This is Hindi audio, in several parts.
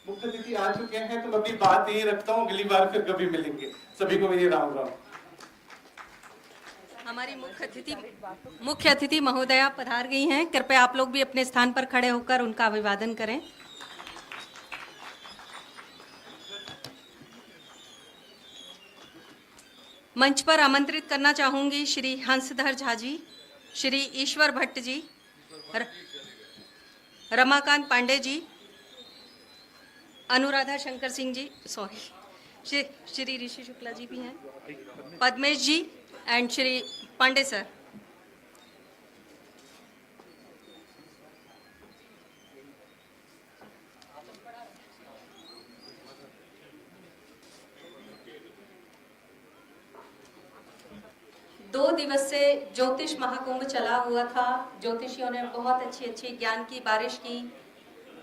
मुख्य अतिथि आ चुके हैं, तो मैं अपनी बात यही रखता हूँ, अगली बार फिर कभी मिलेंगे। सभी को मेरी राम राम। हमारी मुख्य अतिथि महोदया पधार गई हैं। कृपया आप लोग भी अपने स्थान पर खड़े होकर उनका अभिवादन करें। मंच पर आमंत्रित करना चाहूंगी श्री हंसधर झा जी, श्री ईश्वर भट्ट जी, रमाकांत पांडे जी, अनुराधा शंकर सिंह जी, श्री ऋषि शुक्ला जी भी हैं, पद्मेश जी एंड श्री पांडे सर। दो दिवसीय ज्योतिष महाकुंभ चला हुआ था। ज्योतिषियों ने बहुत अच्छी ज्ञान की बारिश की।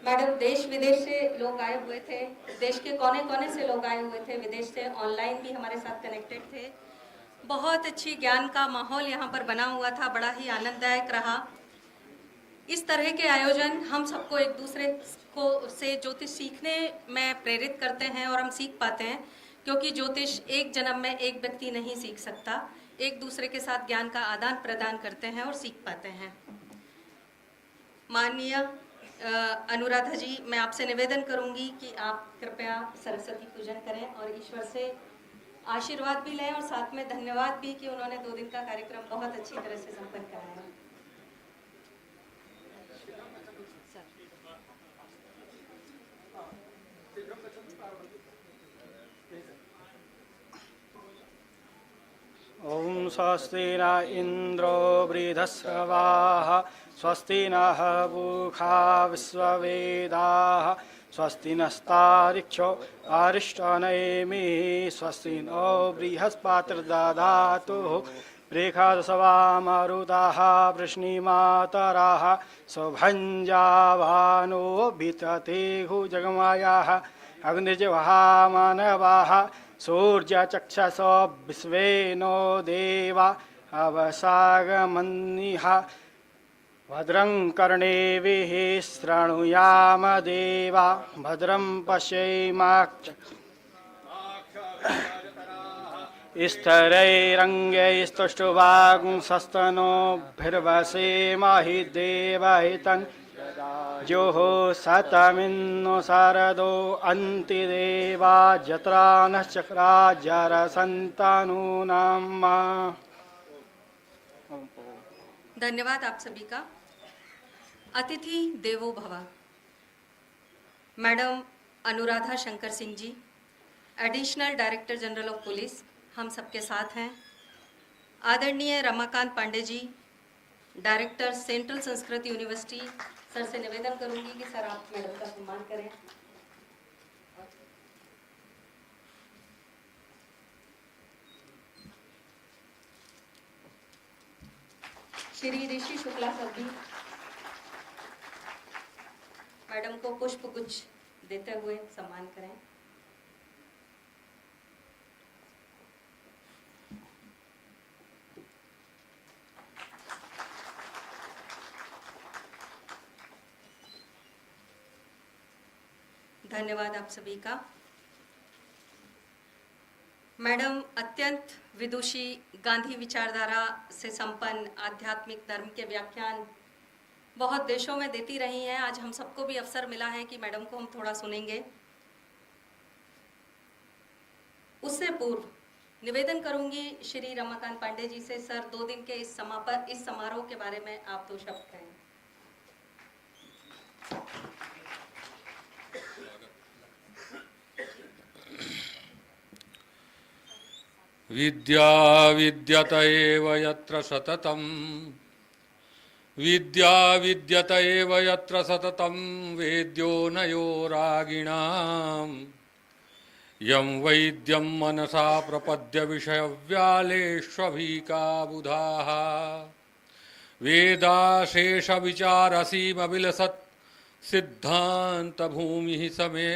मैडम, देश विदेश से लोग आए हुए थे, देश के कोने कोने से लोग आए हुए थे, विदेश से ऑनलाइन भी हमारे साथ कनेक्टेड थे। बहुत अच्छी ज्ञान का माहौल यहाँ पर बना हुआ था, बड़ा ही आनंददायक रहा। इस तरह के आयोजन हम सबको एक दूसरे को से ज्योतिष सीखने में प्रेरित करते हैं और हम सीख पाते हैं, क्योंकि ज्योतिष एक जन्म में एक व्यक्ति नहीं सीख सकता। एक दूसरे के साथ ज्ञान का आदान प्रदान करते हैं और सीख पाते हैं। माननीय अनुराधा जी, मैं आपसे निवेदन करूंगी कि आप कृपया सरस्वती पूजन करें और ईश्वर से आशीर्वाद भी लें और साथ में धन्यवाद भी कि उन्होंने 2 दिन का कार्यक्रम बहुत अच्छी तरह से संपन्न कराया। ओम स्वस्ति न इंद्रो वृधस्रवाः स्वस्ति नः पूषा विश्ववेदाः स्वस्ति नस्तारिक्षो अरिष्टनेमिः स्वस्ति नो बृहस्पतिर्दधातु रेखादशवा मरुताः वृष्णिमातराः शुभञ्जावानो विततेः जगमायाः अग्निर्जवः मानवाः सूर्यचक्षसो विश्वे नो देवा अवसागमन्निः भद्रं कर्णेभिः शृणुयाम देवा भद्रं पश्येमाक्षस्तरैरङ्गैस्तुष्टुवागुंसस्तनोभिर्वसेमहि देवहितं योः शतमिन्नो शारदो अन्तिदेवा जत्रा नश्चक्रा जरसन्तानूनां। धन्यवाद आप सभी का। अतिथि देवो भव। Madam Anuradha Shankar Singh ji, additional director general of police, हम सबके साथ हैं। आदरणीय Ramakant Pandey ji, director central Sanskrit university, sir से निवेदन करूंगी कि सर आप मैडम का सम्मान करें। श्री ऋषि शुक्ला सर भी मैडम को पुष्प गुच्छ देते हुए सम्मान करें। धन्यवाद आप सभी का। मैडम अत्यंत विदुषी, गांधी विचारधारा से संपन्न आध्यात्मिक धर्म के व्याख्यान बहुत देशों में देती रही हैं। आज हम सबको भी अवसर मिला है कि मैडम को हम थोड़ा सुनेंगे। उससे पूर्व निवेदन करूंगी श्री रमाकांत पांडे जी से, सर 2 दिन के इस समारोह के बारे में आप 2 शब्द कहें। विद्या विद्यत एव यत्र सततं विद्या विद्यत एव यत्र सततं वेद्यो नयो रागिणां यं वैद्यं मनसा प्रपद्य विषयव्यालेष्वभीका बुधाः वेदाशेषविचारसीमविलसत् सिद्धान्तभूमिः समे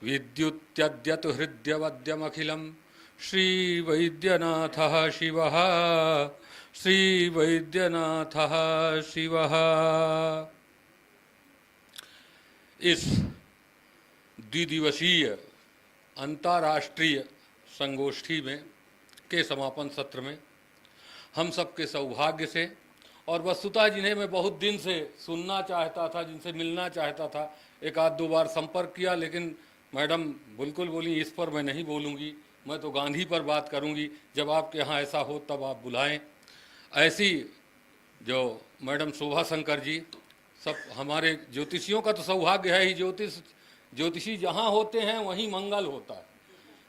विद्युत्यद्यतु हृद्यवद्यमखिलं श्रीवैद्यनाथः शिवः श्रीवैद्यनाथः शिवः। इस द्विदिवसीय अंतर्राष्ट्रीय संगोष्ठी में के समापन सत्र में हम सबके सौभाग्य से और वस्तुतः जिन्हें मैं बहुत दिन से सुनना चाहता था, जिनसे मिलना चाहता था, एक आध दो बार संपर्क किया, लेकिन मैडम बिल्कुल बोली इस पर मैं नहीं बोलूँगी, मैं तो गांधी पर बात करूँगी, जब आपके यहाँ ऐसा हो तब आप बुलाएं। ऐसी जो मैडम शोभा शंकर जी, सब हमारे ज्योतिषियों का तो सौभाग्य है ही, ज्योतिषी जहाँ होते हैं वहीं मंगल होता है।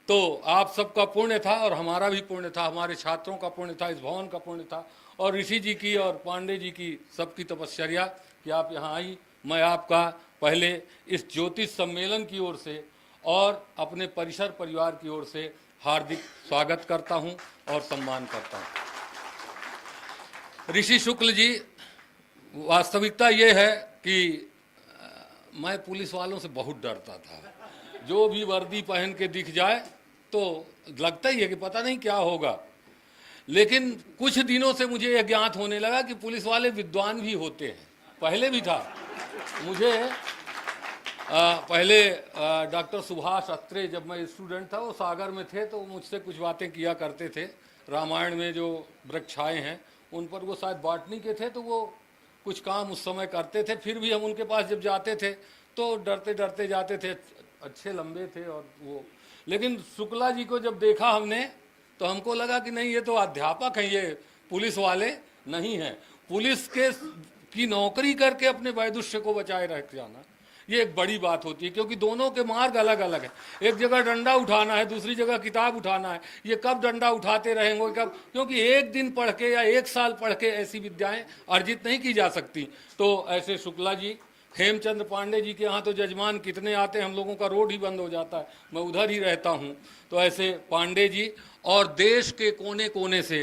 तो आप सबका पुण्य था और हमारा भी पुण्य था, हमारे छात्रों का पुण्य था, इस भवन का पुण्य था, और ऋषि जी की और पांडे जी की सबकी तपश्चर्या कि आप यहाँ आई। मैं आपका पहले इस ज्योतिष सम्मेलन की ओर से और अपने परिसर परिवार की ओर से हार्दिक स्वागत करता हूँ और सम्मान करता हूँ। ऋषि शुक्ल जी, वास्तविकता ये है कि मैं पुलिस वालों से बहुत डरता था। जो भी वर्दी पहन के दिख जाए तो लगता ही है कि पता नहीं क्या होगा, लेकिन कुछ दिनों से मुझे यह ज्ञात होने लगा कि पुलिस वाले विद्वान भी होते हैं। पहले भी था। मुझे पहले डॉक्टर सुभाष अत्रे, जब मैं स्टूडेंट था, वो सागर में थे, तो मुझसे कुछ बातें किया करते थे। रामायण में जो वृक्षाएँ हैं उन पर, वो शायद बॉटनी के थे, तो वो कुछ काम उस समय करते थे। फिर भी हम उनके पास जब जाते थे तो डरते डरते जाते थे। अच्छे लंबे थे और वो, लेकिन शुक्ला जी को जब देखा हमने तो हमको लगा कि नहीं, ये तो अध्यापक हैं, ये पुलिस वाले नहीं हैं। पुलिस की नौकरी करके अपने वैदुष्य को बचाए रख जाना, ये एक बड़ी बात होती है, क्योंकि दोनों के मार्ग अलग अलग है। एक जगह डंडा उठाना है, दूसरी जगह किताब उठाना है। ये कब डंडा उठाते रहेंगे, कब, क्योंकि एक दिन पढ़ के या एक साल पढ़ के ऐसी विद्याएं अर्जित नहीं की जा सकती। तो ऐसे शुक्ला जी, हेमचंद्र पांडे जी के यहाँ तो जजमान कितने आते हैं, हम लोगों का रोड ही बंद हो जाता है, मैं उधर ही रहता हूँ। तो ऐसे पांडे जी और देश के कोने कोने से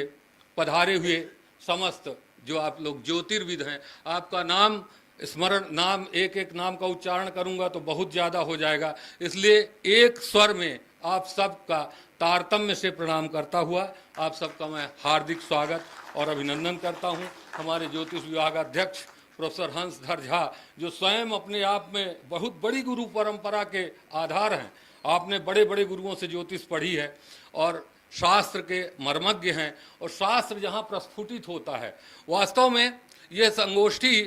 पधारे हुए समस्त जो आप लोग ज्योतिर्विद हैं, आपका नाम स्मरण, नाम एक एक नाम का उच्चारण करूंगा तो बहुत ज़्यादा हो जाएगा, इसलिए एक स्वर में आप सबका तारतम्य से प्रणाम करता हुआ आप सबका मैं हार्दिक स्वागत और अभिनंदन करता हूं। हमारे ज्योतिष विभाग अध्यक्ष प्रोफेसर हंसधर झा, जो स्वयं अपने आप में बहुत बड़ी गुरु परंपरा के आधार हैं, आपने बड़े बड़े गुरुओं से ज्योतिष पढ़ी है और शास्त्र के मर्मज्ञ हैं, और शास्त्र जहाँ प्रस्फुटित होता है, वास्तव में यह संगोष्ठी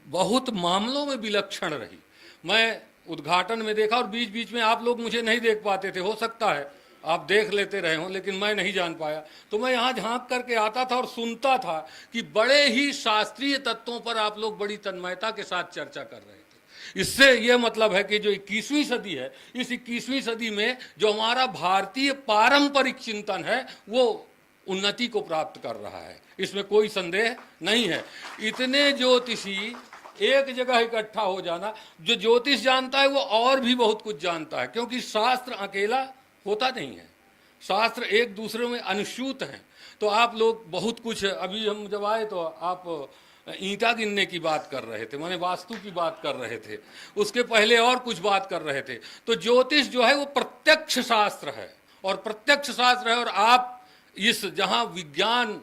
बहुत मामलों में विलक्षण रही। मैं उद्घाटन में देखा और बीच बीच में आप लोग मुझे नहीं देख पाते थे, हो सकता है आप देख लेते रहे हों, लेकिन मैं नहीं जान पाया। तो मैं यहाँ झांक करके आता था और सुनता था कि बड़े ही शास्त्रीय तत्वों पर आप लोग बड़ी तन्मयता के साथ चर्चा कर रहे थे। इससे यह मतलब है कि जो 21वीं सदी है, इस 21वीं सदी में जो हमारा भारतीय पारंपरिक चिंतन है वो उन्नति को प्राप्त कर रहा है, इसमें कोई संदेह नहीं है। इतने ज्योतिषी एक जगह इकट्ठा हो जाना, जो ज्योतिष जानता है वो और भी बहुत कुछ जानता है, क्योंकि शास्त्र अकेला होता नहीं है, शास्त्र एक दूसरे में अनुसूत हैं। तो आप लोग बहुत कुछ, अभी हम जब आए तो आप ईंटा गिनने की बात कर रहे थे, माने वास्तु की बात कर रहे थे, उसके पहले और कुछ बात कर रहे थे। तो ज्योतिष जो है वो प्रत्यक्ष शास्त्र है, और प्रत्यक्ष शास्त्र है, और आप इस जहाँ विज्ञान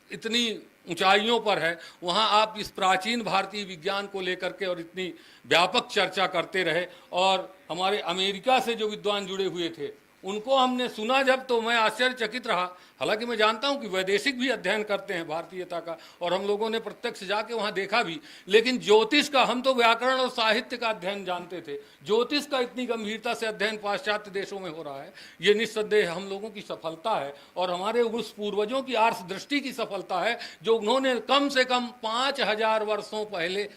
इतनी ऊंचाइयों पर है, वहाँ आप इस प्राचीन भारतीय विज्ञान को लेकर के और इतनी व्यापक चर्चा करते रहे। और हमारे अमेरिका से जो विद्वान जुड़े हुए थे उनको हमने सुना जब, तो मैं आश्चर्यचकित रहा। हालांकि मैं जानता हूं कि वैदेशिक भी अध्ययन करते हैं भारतीयता का, और हम लोगों ने प्रत्यक्ष जाके वहां देखा भी, लेकिन ज्योतिष का, हम तो व्याकरण और साहित्य का अध्ययन जानते थे, ज्योतिष का इतनी गंभीरता से अध्ययन पाश्चात्य देशों में हो रहा है, ये निस्संदेह हम लोगों की सफलता है, और हमारे उस पूर्वजों की आर्ष दृष्टि की सफलता है, जो उन्होंने कम से कम 5000 वर्षों पहले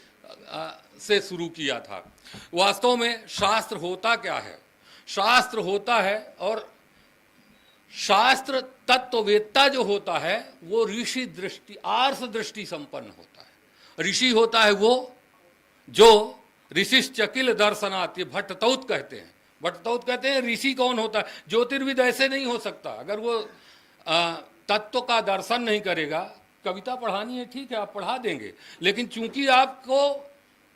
से शुरू किया था। वास्तव में शास्त्र होता क्या है? शास्त्र होता है, और शास्त्र तत्ववेत्ता जो होता है वो ऋषि दृष्टि, आर्ष दृष्टि संपन्न होता है। ऋषि होता है वो जो ऋषिश्चकिल दर्शनात्, ये भट्टतौत कहते हैं। भट्टतौत कहते हैं ऋषि कौन होता है? ज्योतिर्विद ऐसे नहीं हो सकता, अगर वो तत्व का दर्शन नहीं करेगा। कविता पढ़ानी है, ठीक है, आप पढ़ा देंगे, लेकिन चूंकि आपको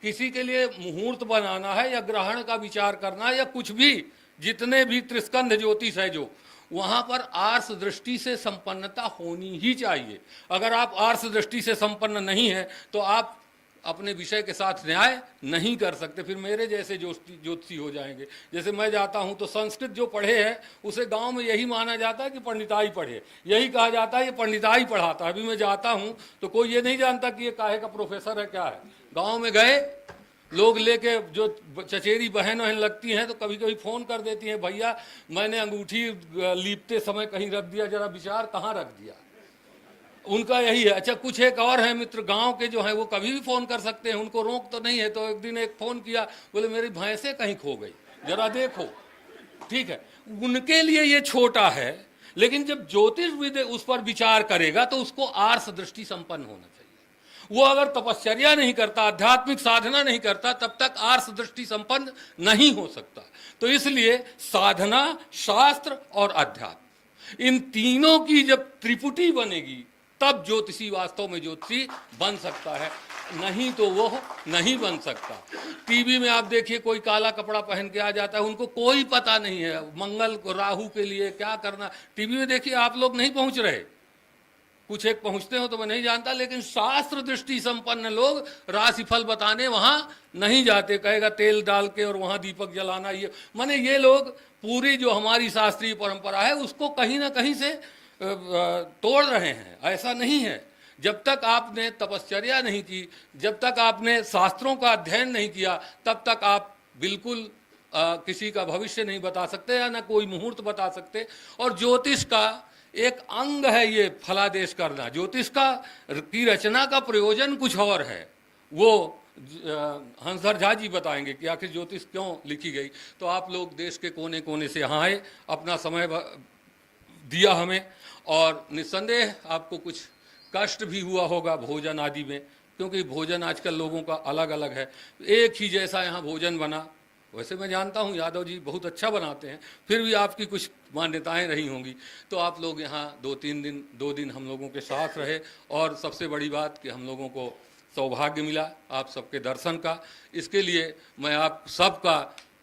किसी के लिए मुहूर्त बनाना है या ग्रहण का विचार करना है या कुछ भी, जितने भी त्रिस्कंध ज्योतिष है, जो वहां पर आर्ष दृष्टि से संपन्नता होनी ही चाहिए। अगर आप आर्ष दृष्टि से संपन्न नहीं है तो आप अपने विषय के साथ न्याय नहीं कर सकते, फिर मेरे जैसे ज्योतिषी हो जाएंगे। जैसे मैं जाता हूं तो संस्कृत जो पढ़े है उसे गांव में यही माना जाता है कि पंडिताई पढ़े, यही कहा जाता है ये पंडिताई पढ़ाता है। अभी मैं जाता हूं तो कोई ये नहीं जानता कि ये काहे का प्रोफेसर है, क्या है। गाँव में गए लोग लेके, जो चचेरी बहन लगती हैं तो कभी कभी फ़ोन कर देती हैं, भैया मैंने अंगूठी लीपते समय कहीं रख दिया, जरा विचार कहाँ रख दिया। उनका यही है। अच्छा, कुछ एक और है मित्र गांव के जो हैं वो कभी भी फ़ोन कर सकते हैं, उनको रोक तो नहीं है। तो एक दिन एक फ़ोन किया, बोले मेरी भैंसें कहीं खो गई, जरा देखो। ठीक है, उनके लिए ये छोटा है, लेकिन जब ज्योतिषविद उस पर विचार करेगा तो उसको आर्ष दृष्टि संपन्न होना चाहिए। वो अगर तपश्चर्या नहीं करता, आध्यात्मिक साधना नहीं करता, तब तक आर्ष दृष्टि संपन्न नहीं हो सकता। तो इसलिए साधना, शास्त्र और अध्यात्म, इन तीनों की जब त्रिपुटी बनेगी तब ज्योतिषी वास्तव में ज्योतिषी बन सकता है, नहीं तो वो नहीं बन सकता। टीवी में आप देखिए कोई काला कपड़ा पहन के आ जाता है, उनको कोई पता नहीं है मंगल को राहु के लिए क्या करना। टीवी में देखिए आप लोग नहीं पहुंच रहे, कुछ एक पहुंचते हो तो मैं नहीं जानता, लेकिन शास्त्र दृष्टि संपन्न लोग राशिफल बताने वहां नहीं जाते। कहेगा तेल डाल के और वहां दीपक जलाना, ये माने ये लोग पूरी जो हमारी शास्त्रीय परंपरा है उसको कहीं ना कहीं से तोड़ रहे हैं। ऐसा नहीं है। जब तक आपने तपश्चर्या नहीं की, जब तक आपने शास्त्रों का अध्ययन नहीं किया, तब तक आप बिल्कुल किसी का भविष्य नहीं बता सकते या ना कोई मुहूर्त बता सकते। और ज्योतिष का एक अंग है ये फलादेश करना। ज्योतिष का की रचना का प्रयोजन कुछ और है, वो हंसधर झा जी बताएंगे कि आखिर ज्योतिष क्यों लिखी गई। तो आप लोग देश के कोने कोने से यहाँ आए, अपना समय दिया हमें, और निस्संदेह आपको कुछ कष्ट भी हुआ होगा भोजन आदि में, क्योंकि भोजन आजकल लोगों का अलग अलग है। एक ही जैसा यहाँ भोजन बना, वैसे मैं जानता हूँ यादव जी बहुत अच्छा बनाते हैं, फिर भी आपकी कुछ मान्यताएं रही होंगी। तो आप लोग यहाँ 2 दिन हम लोगों के साथ रहे, और सबसे बड़ी बात कि हम लोगों को सौभाग्य मिला आप सबके दर्शन का। इसके लिए मैं आप सबका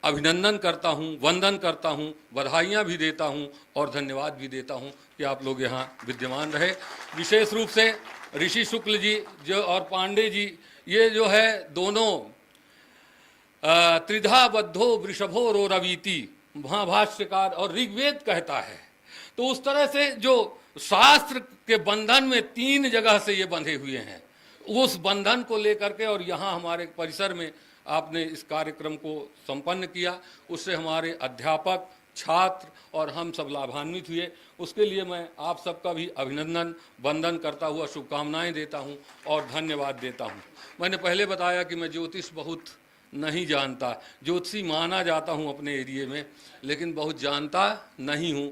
अभिनंदन करता हूं, वंदन करता हूं, बधाइयां भी देता हूं और धन्यवाद भी देता हूं कि आप लोग यहां विद्यमान रहे। विशेष रूप से ऋषि शुक्ल जी जो और पांडे जी, ये जो है दोनों त्रिधा बद्धो वृषभो रो रवीति महाभाष्यकार और ऋग्वेद कहता है। तो उस तरह से जो शास्त्र के बंधन में 3 जगह से ये बंधे हुए हैं, उस बंधन को लेकर के और यहाँ हमारे परिसर में आपने इस कार्यक्रम को संपन्न किया, उससे हमारे अध्यापक, छात्र और हम सब लाभान्वित हुए। उसके लिए मैं आप सबका भी अभिनंदन वंदन करता हुआ शुभकामनाएं देता हूं और धन्यवाद देता हूं। मैंने पहले बताया कि मैं ज्योतिष बहुत नहीं जानता, ज्योतिषी माना जाता हूं अपने एरिए में, लेकिन बहुत जानता नहीं हूं।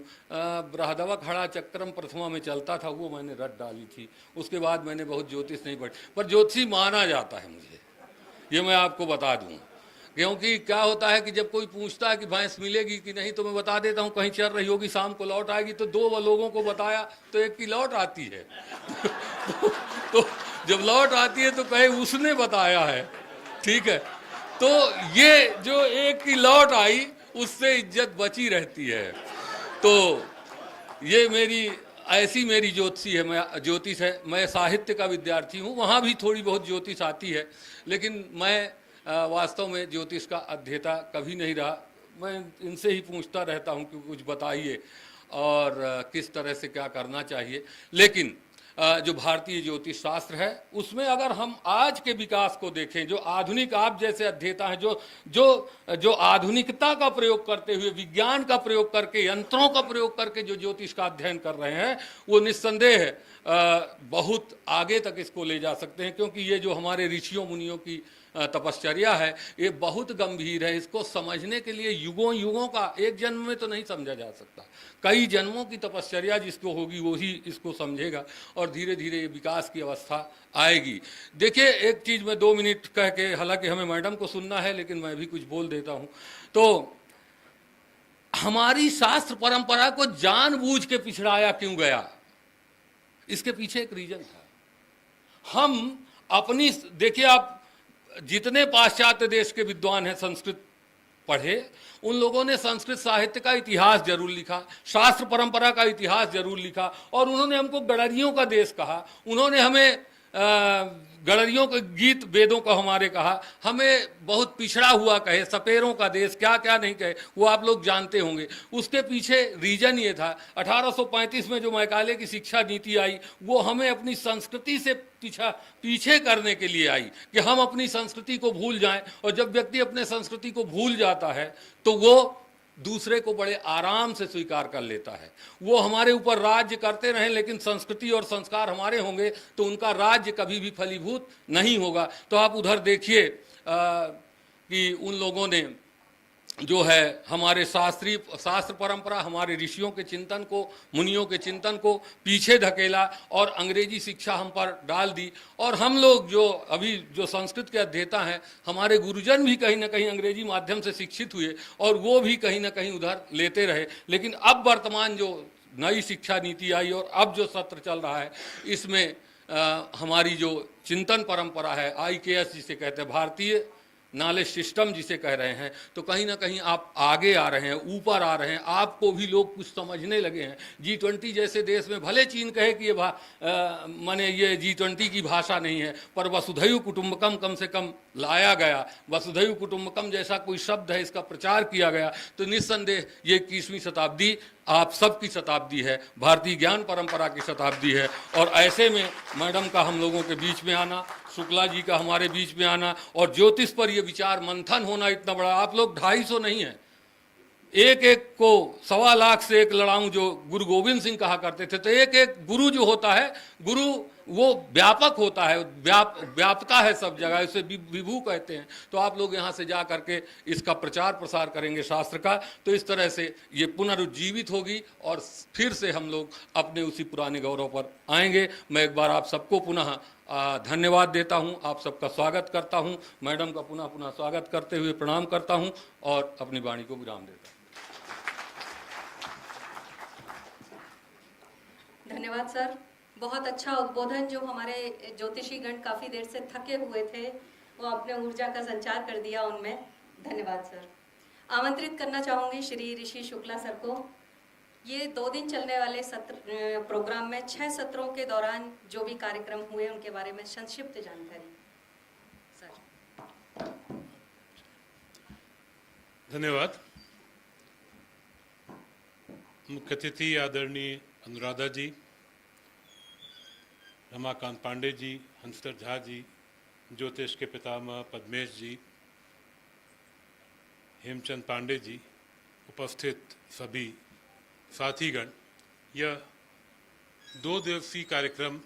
बृहदव खड़ा चक्रम प्रथमा में चलता था, वो मैंने रट डाली थी। उसके बाद मैंने बहुत ज्योतिष नहीं पढ़ी, पर ज्योतिषी माना जाता है मुझे, ये मैं आपको बता दूं। क्योंकि क्या होता है कि जब कोई पूछता है कि भैंस मिलेगी कि नहीं, तो मैं बता देता हूँ कहीं चल रही होगी, शाम को लौट आएगी। तो 2 लोगों को बताया तो एक की लौट आती है तो जब लौट आती है तो कहे उसने बताया है, ठीक है। तो ये जो एक की लौट आई उससे इज्जत बची रहती है। तो ये ऐसी मेरी ज्योतिषी है, मैं ज्योतिष है। मैं साहित्य का विद्यार्थी हूँ, वहाँ भी थोड़ी बहुत ज्योतिष आती है, लेकिन मैं वास्तव में ज्योतिष का अध्येता कभी नहीं रहा। मैं इनसे ही पूछता रहता हूँ कि कुछ बताइए और किस तरह से क्या करना चाहिए। लेकिन जो भारतीय ज्योतिष शास्त्र है उसमें अगर हम आज के विकास को देखें, जो आधुनिक आप जैसे अध्येता हैं, जो आधुनिकता का प्रयोग करते हुए, विज्ञान का प्रयोग करके, यंत्रों का प्रयोग करके जो ज्योतिष का अध्ययन कर रहे हैं, वो निस्संदेह बहुत आगे तक इसको ले जा सकते हैं। क्योंकि ये जो हमारे ऋषियों मुनियों की तपश्चर्या है, ये बहुत गंभीर है। इसको समझने के लिए युगों युगों का, एक जन्म में तो नहीं समझा जा सकता, कई जन्मों की तपश्चर्या जिसको होगी वो ही इसको समझेगा, और धीरे धीरे ये विकास की अवस्था आएगी। देखिए एक चीज़ मैं 2 मिनट कह के, हालांकि हमें मैडम को सुनना है लेकिन मैं भी कुछ बोल देता हूँ। तो हमारी शास्त्र परंपरा को जानबूझ के पिछड़ाया क्यों गया, इसके पीछे एक रीजन था। हम अपनी, देखिए आप जितने पाश्चात्य देश के विद्वान हैं संस्कृत पढ़े, उन लोगों ने संस्कृत साहित्य का इतिहास जरूर लिखा, शास्त्र परंपरा का इतिहास जरूर लिखा, और उन्होंने हमको गडरियों का देश कहा। उन्होंने हमें गड़रियों के गीत वेदों को हमारे कहा, हमें बहुत पिछड़ा हुआ कहे, सपेरों का देश, क्या क्या नहीं कहे, वो आप लोग जानते होंगे। उसके पीछे रीजन ये था, 1835 में जो मैकाले की शिक्षा नीति आई, वो हमें अपनी संस्कृति से पीछे करने के लिए आई कि हम अपनी संस्कृति को भूल जाएं। और जब व्यक्ति अपने संस्कृति को भूल जाता है तो वो दूसरे को बड़े आराम से स्वीकार कर लेता है। वो हमारे ऊपर राज्य करते रहें, लेकिन संस्कृति और संस्कार हमारे होंगे तो उनका राज्य कभी भी फलीभूत नहीं होगा। तो आप उधर देखिए कि उन लोगों ने जो है हमारे शास्त्र परंपरा, हमारे ऋषियों के चिंतन को, मुनियों के चिंतन को पीछे धकेला और अंग्रेजी शिक्षा हम पर डाल दी। और हम लोग जो अभी जो संस्कृत के अध्येता हैं, हमारे गुरुजन भी कहीं ना कहीं अंग्रेजी माध्यम से शिक्षित हुए और वो भी कहीं ना कहीं उधर लेते रहे। लेकिन अब वर्तमान जो नई शिक्षा नीति आई और अब जो सत्र चल रहा है, इसमें हमारी जो चिंतन परंपरा है, IKS जिसे कहते हैं, भारतीय नॉलेज सिस्टम जिसे कह रहे हैं, तो कहीं ना कहीं आप आगे आ रहे हैं, ऊपर आ रहे हैं, आपको भी लोग कुछ समझने लगे हैं। G20 जैसे देश में भले चीन कहे कि माने ये G20 की भाषा नहीं है, पर वसुधैव कुटुंबकम कम से कम लाया गया, वसुधैव कुटुंबकम जैसा कोई शब्द है, इसका प्रचार किया गया, तो निस्संदेह ये 21वीं शताब्दी आप सबकी शताब्दी है, भारतीय ज्ञान परंपरा की शताब्दी है। और ऐसे में मैडम का हम लोगों के बीच में आना, शुक्ला जी का हमारे बीच में आना और ज्योतिष पर ये विचार मंथन होना इतना बड़ा, आप लोग 250 नहीं है, एक एक को 1.25 लाख से एक लड़ाऊं जो गुरु गोविंद सिंह कहा करते थे। तो एक एक गुरु जो होता है, गुरु वो व्यापक होता है, व्यापता है सब जगह, इसे विभू कहते हैं। तो आप लोग यहाँ से जा करके इसका प्रचार प्रसार करेंगे शास्त्र का, तो इस तरह से ये पुनरुज्जीवित होगी और फिर से हम लोग अपने उसी पुराने गौरव पर आएंगे। मैं एक बार आप सबको पुनः धन्यवाद देता हूँ, आप सबका स्वागत करता हूँ, मैडम का पुनः पुनः स्वागत करते हुए प्रणाम करता हूँ और अपनी वाणी को विराम देता हूँ। धन्यवाद सर, बहुत अच्छा उद्बोधन। जो हमारे ज्योतिषी गण काफी देर से थके हुए थे, वो अपने ऊर्जा का संचार कर दिया उनमें। धन्यवाद सर। आमंत्रित करना चाहूंगी श्री ऋषि शुक्ला सर को। ये 2 दिन चलने वाले सत्र प्रोग्राम में 6 सत्रों के दौरान जो भी कार्यक्रम हुए उनके बारे में संक्षिप्त जानकारी सर। धन्यवाद। मुख्य अतिथि आदरणीय अनुराधा जी, रमाकांत पांडे जी, हंसकर झा जी, ज्योतिष के पितामह पद्मेश जी, हेमचंद पांडे जी, उपस्थित सभी साथीगण, यह 2 दिवसीय कार्यक्रम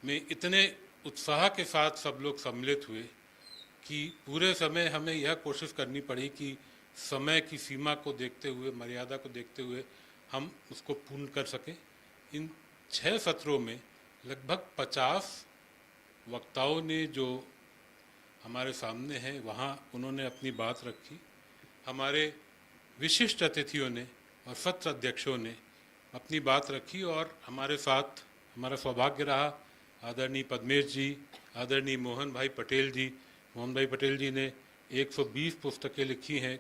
में इतने उत्साह के साथ सब लोग सम्मिलित हुए कि पूरे समय हमें यह कोशिश करनी पड़ी कि समय की सीमा को देखते हुए, मर्यादा को देखते हुए हम उसको पूर्ण कर सकें। इन 6 सत्रों में लगभग 50 वक्ताओं ने जो हमारे सामने हैं, वहाँ उन्होंने अपनी बात रखी। हमारे विशिष्ट अतिथियों ने और सत्र अध्यक्षों ने अपनी बात रखी और हमारे साथ हमारा सौभाग्य रहा आदरणीय पद्मेश जी, आदरणीय मोहन भाई पटेल जी। मोहन भाई पटेल जी ने 120 पुस्तकें लिखी हैं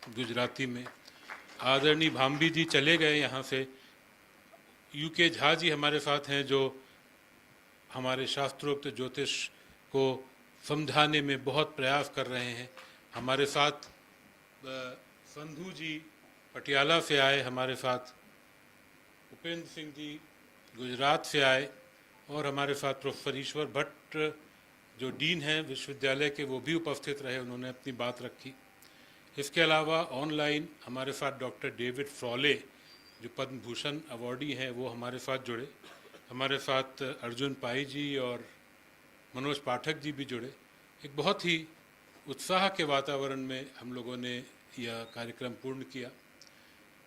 गुजराती में। आदरणीय भांबी जी चले गए यहाँ से। UK झा जी हमारे साथ हैं जो हमारे शास्त्रोक्त ज्योतिष को समझाने में बहुत प्रयास कर रहे हैं। हमारे साथ संधू जी पटियाला से आए, हमारे साथ उपेंद्र सिंह जी गुजरात से आए और हमारे साथ प्रोफेसर ईश्वर भट्ट जो डीन हैं विश्वविद्यालय के, वो भी उपस्थित रहे, उन्होंने अपनी बात रखी। इसके अलावा ऑनलाइन हमारे साथ डॉक्टर डेविड फ्रॉले जो पद्म भूषण अवॉर्डी हैं, वो हमारे साथ जुड़े। हमारे साथ अर्जुन पाई जी और मनोज पाठक जी भी जुड़े। एक बहुत ही उत्साह के वातावरण में हम लोगों ने यह कार्यक्रम पूर्ण किया।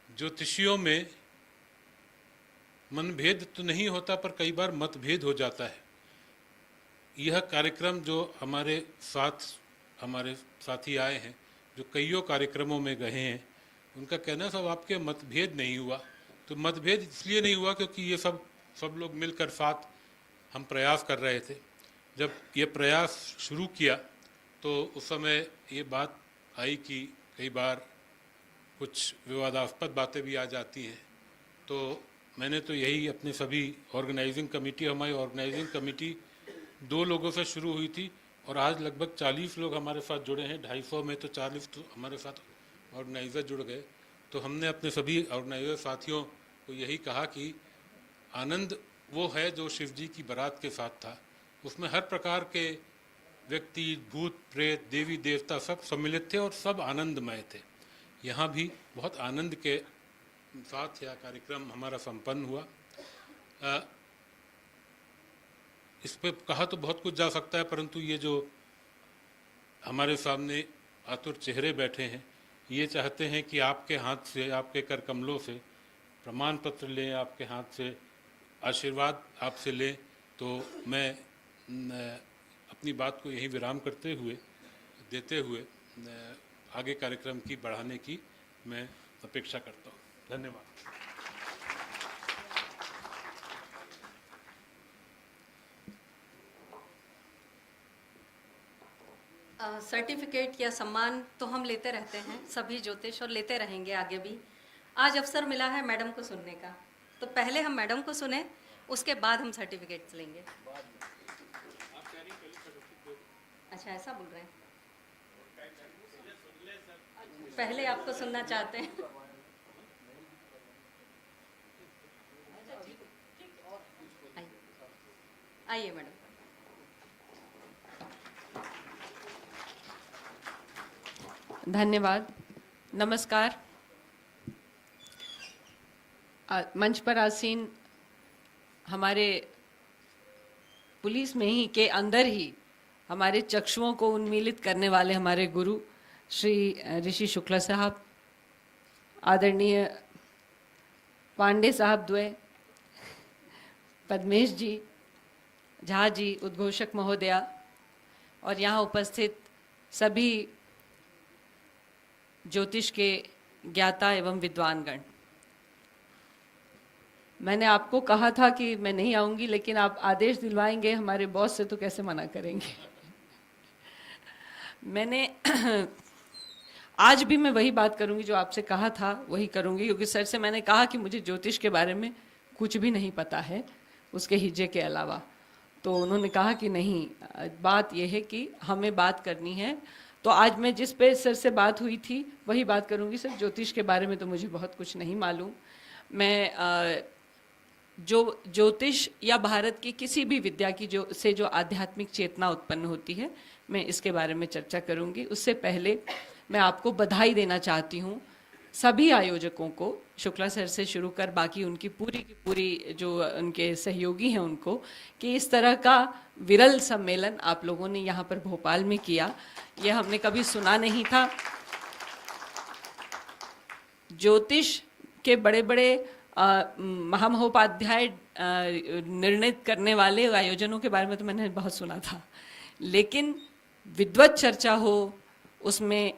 ज्योतिषियों में मनभेद तो नहीं होता, पर कई बार मतभेद हो जाता है। यह कार्यक्रम जो हमारे साथी आए हैं, जो कईयों कार्यक्रमों में गए हैं, उनका कहना सब आपके मतभेद नहीं हुआ। तो मतभेद इसलिए नहीं हुआ क्योंकि ये सब लोग मिलकर साथ हम प्रयास कर रहे थे। जब ये प्रयास शुरू किया तो उस समय ये बात आई कि कई बार कुछ विवादास्पद बातें भी आ जाती हैं। तो मैंने तो यही अपने सभी ऑर्गेनाइजिंग कमेटी, हमारी ऑर्गेनाइजिंग कमेटी 2 लोगों से शुरू हुई थी और आज लगभग 40 लोग हमारे साथ जुड़े हैं। 250 में तो 40 तो हमारे साथ ऑर्गेनाइज़र जुड़ गए। तो हमने अपने सभी ऑर्गेनाइज़र साथियों को यही कहा कि आनंद वो है जो शिव जी की बारात के साथ था। उसमें हर प्रकार के व्यक्ति, भूत प्रेत, देवी देवता सब सम्मिलित थे और सब आनंदमय थे। यहाँ भी बहुत आनंद के साथ यह कार्यक्रम हमारा संपन्न हुआ। इस पे कहा तो बहुत कुछ जा सकता है, परंतु ये जो हमारे सामने आतुर चेहरे बैठे हैं, ये चाहते हैं कि आपके हाथ से, आपके कर कमलों से प्रमाण पत्र लें, आपके हाथ से आशीर्वाद आपसे लें। तो मैं अपनी बात को यही विराम देते हुए आगे कार्यक्रम की बढ़ाने की मैं अपेक्षा करता हूँ। धन्यवाद। सर्टिफिकेट या सम्मान तो हम लेते रहते हैं सभी ज्योतिष, और लेते रहेंगे आगे भी। आज अवसर मिला है मैडम को सुनने का, तो पहले हम मैडम को सुने, उसके बाद हम सर्टिफिकेट्स लेंगे। अच्छा, ऐसा बोल रहे हैं, पहले आपको सुनना चाहते हैं। आइए मैडम। धन्यवाद। नमस्कार। मंच पर आसीन हमारे पुलिस में ही के अंदर ही हमारे चक्षुओं को उन्मीलित करने वाले हमारे गुरु श्री ऋषि शुक्ला साहब, आदरणीय पांडे साहब द्वय, पद्मेश जी, झा जी, उद्घोषक महोदया, और यहाँ उपस्थित सभी ज्योतिष के ज्ञाता एवं विद्वानगण। मैंने आपको कहा था कि मैं नहीं आऊंगी, लेकिन आप आदेश दिलवाएंगे हमारे बॉस से तो कैसे मना करेंगे। मैंने आज भी मैं वही बात करूंगी जो आपसे कहा था, वही करूंगी, क्योंकि सर से मैंने कहा कि मुझे ज्योतिष के बारे में कुछ भी नहीं पता है उसके हिज्जे के अलावा। तो उन्होंने कहा कि नहीं, बात यह है कि हमें बात करनी है। तो आज मैं जिस पे सर से बात हुई थी वही बात करूंगी। सर, ज्योतिष के बारे में तो मुझे बहुत कुछ नहीं मालूम। मैं जो ज्योतिष या भारत की किसी भी विद्या की जो आध्यात्मिक चेतना उत्पन्न होती है, मैं इसके बारे में चर्चा करूंगी। उससे पहले मैं आपको बधाई देना चाहती हूँ सभी आयोजकों को, शुक्ला सर से शुरू कर बाकी उनकी पूरी की पूरी जो उनके सहयोगी हैं उनको, कि इस तरह का विरल सम्मेलन आप लोगों ने यहाँ पर भोपाल में किया। यह हमने कभी सुना नहीं था। ज्योतिष के बड़े बड़े महामहोपाध्याय निर्णित करने वाले आयोजनों के बारे में तो मैंने बहुत सुना था, लेकिन विद्वत चर्चा हो, उसमें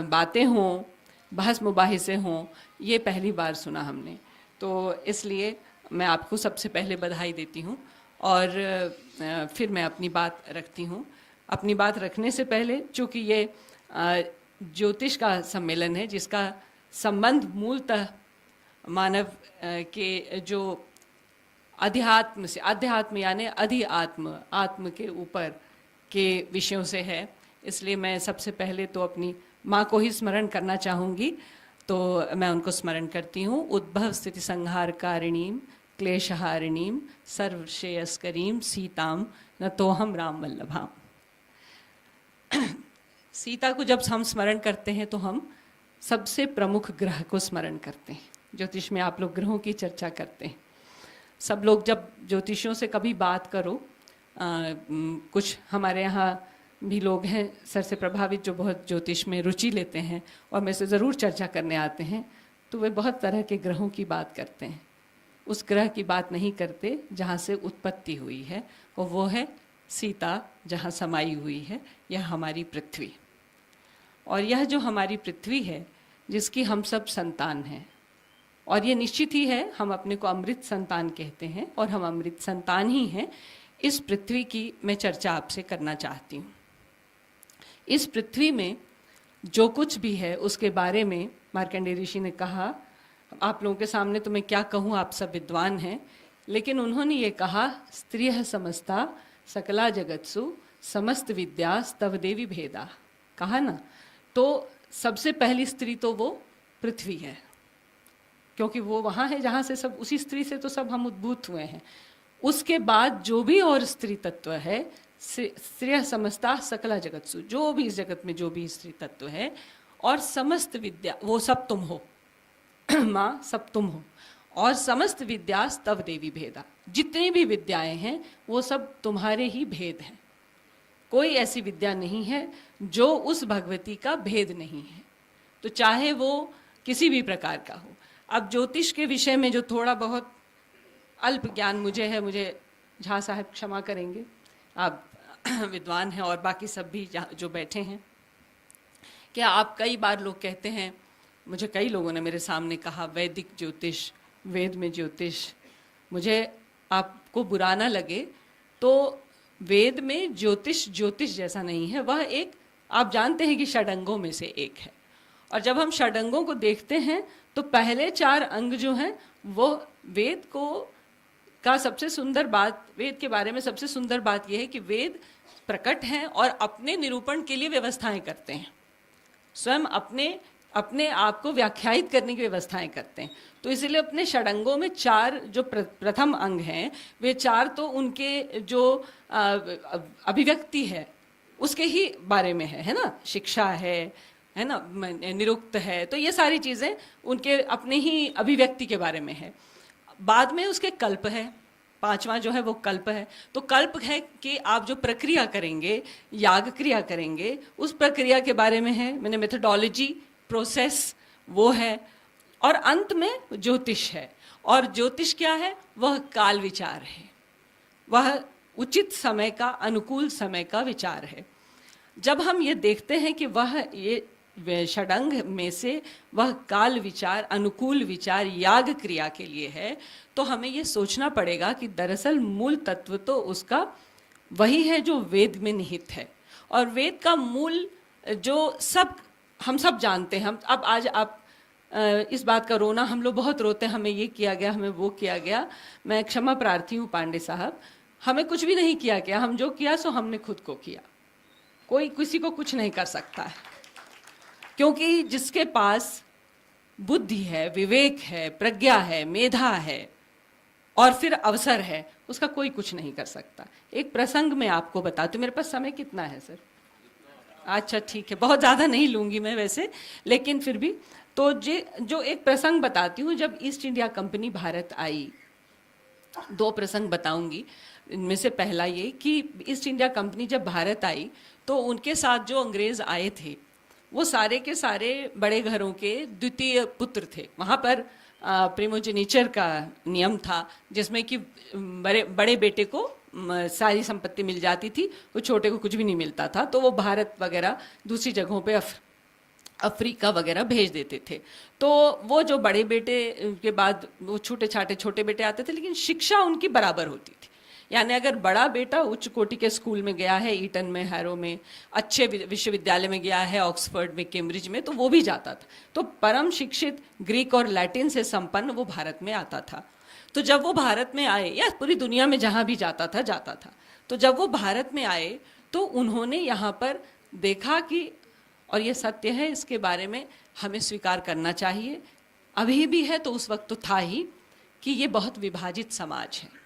बातें हों, बहस मुबाहिसे हों, ये पहली बार सुना हमने। तो इसलिए मैं आपको सबसे पहले बधाई देती हूँ और फिर मैं अपनी बात रखती हूँ। अपनी बात रखने से पहले, चूँकि ये ज्योतिष का सम्मेलन है जिसका संबंध मूलतः मानव के जो अध्यात्म से, अध्यात्म यानी अधिआत्म, आत्म के ऊपर के विषयों से है, इसलिए मैं सबसे पहले तो अपनी माँ को ही स्मरण करना चाहूँगी। तो मैं उनको स्मरण करती हूँ। उद्भव स्थिति संहार कारिणीम क्लेशहारिणीम सर्वश्रेयस्करीम सीताम न तो हम राम वल्लभाम। सीता को जब हम स्मरण करते हैं तो हम सबसे प्रमुख ग्रह को स्मरण करते हैं। ज्योतिष में आप लोग ग्रहों की चर्चा करते हैं। सब लोग जब ज्योतिषियों से कभी बात करो, कुछ हमारे यहाँ भी लोग हैं सर से प्रभावित जो बहुत ज्योतिष में रुचि लेते हैं और मेरे से ज़रूर चर्चा करने आते हैं, तो वे बहुत तरह के ग्रहों की बात करते हैं। उस ग्रह की बात नहीं करते जहाँ से उत्पत्ति हुई है, और वो है सीता, जहाँ समाई हुई है यह हमारी पृथ्वी। और यह जो हमारी पृथ्वी है जिसकी हम सब संतान हैं, और ये निश्चित ही है, हम अपने को अमृत संतान कहते हैं और हम अमृत संतान ही हैं। इस पृथ्वी की मैं चर्चा आपसे करना चाहती हूँ। इस पृथ्वी में जो कुछ भी है उसके बारे में मार्कंडेय ऋषि ने कहा, आप लोगों के सामने तो मैं क्या कहूँ, आप सब विद्वान हैं, लेकिन उन्होंने ये कहा स्त्रियः समस्ता सकला जगत्सु समस्त विद्या स्तव देवी भेदा, कहा ना। तो सबसे पहली स्त्री तो वो पृथ्वी है, क्योंकि वो वहाँ है जहाँ से सब, उसी स्त्री से तो सब हम उद्भूत हुए हैं। उसके बाद जो भी और स्त्री तत्व है, स्त्रियः समस्ता सकला जगत्सु, जो भी इस जगत में जो भी स्त्री तत्व है, और समस्त विद्या, वो सब तुम हो माँ, सब तुम हो, और समस्त विद्या स्तव देवी भेदा, जितनी भी विद्याएं हैं वो सब तुम्हारे ही भेद हैं। कोई ऐसी विद्या नहीं है जो उस भगवती का भेद नहीं है, तो चाहे वो किसी भी प्रकार का हो। अब ज्योतिष के विषय में जो थोड़ा बहुत अल्प ज्ञान मुझे है, मुझे झा साहब क्षमा करेंगे, आप विद्वान हैं और बाकी सब भी जो बैठे हैं। क्या आप, कई बार लोग कहते हैं, मुझे कई लोगों ने मेरे सामने कहा वैदिक ज्योतिष, वेद में ज्योतिष, मुझे आपको बुरा ना लगे तो वेद में ज्योतिष ज्योतिष जैसा नहीं है, वह एक, आप जानते हैं कि षडंगों में से एक है। और जब हम षडंगों को देखते हैं तो पहले 4 अंग जो हैं वो वेद को का सबसे सुंदर बात, वेद के बारे में सबसे सुंदर बात यह है कि वेद प्रकट हैं और अपने निरूपण के लिए व्यवस्थाएं करते हैं, स्वयं अपने आप को व्याख्यायित करने की व्यवस्थाएं करते हैं। तो इसलिए अपने षडंगों में 4 जो प्रथम अंग हैं, वे 4 तो उनके जो अभिव्यक्ति है उसके ही बारे में है ना, शिक्षा है ना, निरुक्त है, तो ये सारी चीज़ें उनके अपने ही अभिव्यक्ति के बारे में है। बाद में उसके कल्प है, 5वां जो है वो कल्प है। तो कल्प है कि आप जो प्रक्रिया करेंगे, याग क्रिया करेंगे, उस प्रक्रिया के बारे में है, मैंने मेथोडोलॉजी, प्रोसेस वो है। और अंत में ज्योतिष है, और ज्योतिष क्या है, वह काल विचार है, वह उचित समय का, अनुकूल समय का विचार है। जब हम ये देखते हैं कि वह ये षडंग में से वह काल विचार, अनुकूल विचार याग क्रिया के लिए है, तो हमें ये सोचना पड़ेगा कि दरअसल मूल तत्व तो उसका वही है जो वेद में निहित है। और वेद का मूल जो हम सब जानते हैं, हम अब आज आप इस बात का रोना, हम लोग बहुत रोते हैं, हमें ये किया गया, हमें वो किया गया। मैं क्षमा प्रार्थी हूँ पांडे साहब, हमें कुछ भी नहीं किया गया, हम जो किया सो हमने खुद को किया, कोई किसी को कुछ नहीं कर सकता है। क्योंकि जिसके पास बुद्धि है, विवेक है, प्रज्ञा है, मेधा है और फिर अवसर है, उसका कोई कुछ नहीं कर सकता। एक प्रसंग मैं आपको बताती हूँ, मेरे पास समय कितना है सर? अच्छा ठीक है, बहुत ज़्यादा नहीं लूँगी मैं वैसे, लेकिन फिर भी तो जो एक प्रसंग बताती हूँ, जब ईस्ट इंडिया कंपनी भारत आई, 2 प्रसंग बताऊंगी। इनमें से पहला ये कि ईस्ट इंडिया कंपनी जब भारत आई तो उनके साथ जो अंग्रेज आए थे वो सारे के सारे बड़े घरों के द्वितीय पुत्र थे। वहाँ पर प्रिमोजेनिचर का नियम था, जिसमें कि बड़े बेटे को सारी संपत्ति मिल जाती थी, वो छोटे को कुछ भी नहीं मिलता था। तो वो भारत वगैरह दूसरी जगहों पे अफ्रीका वगैरह भेज देते थे। तो वो जो बड़े बेटे के बाद वो छोटे बेटे आते थे, लेकिन शिक्षा उनकी बराबर होती थी। यानी अगर बड़ा बेटा उच्च कोटि के स्कूल में गया है, ईटन में, हैरो में, अच्छे विश्वविद्यालय में गया है, ऑक्सफोर्ड में, कैम्ब्रिज में, तो वो भी जाता था। तो परम शिक्षित ग्रीक और लैटिन से संपन्न वो भारत में आता था। तो जब वो भारत में आए, या पूरी दुनिया में जहाँ भी जाता था, तो जब वो भारत में आए तो उन्होंने यहाँ पर देखा कि, और ये सत्य है, इसके बारे में हमें स्वीकार करना चाहिए, अभी भी है तो उस वक्त तो था ही, कि ये बहुत विभाजित समाज है।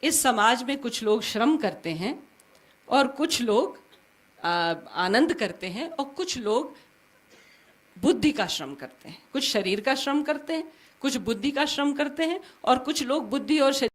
इस समाज में कुछ लोग श्रम करते हैं और कुछ लोग आनंद करते हैं, और कुछ लोग बुद्धि का श्रम करते हैं, कुछ शरीर का श्रम करते हैं, कुछ बुद्धि का श्रम करते हैं, और कुछ लोग बुद्धि और शरीर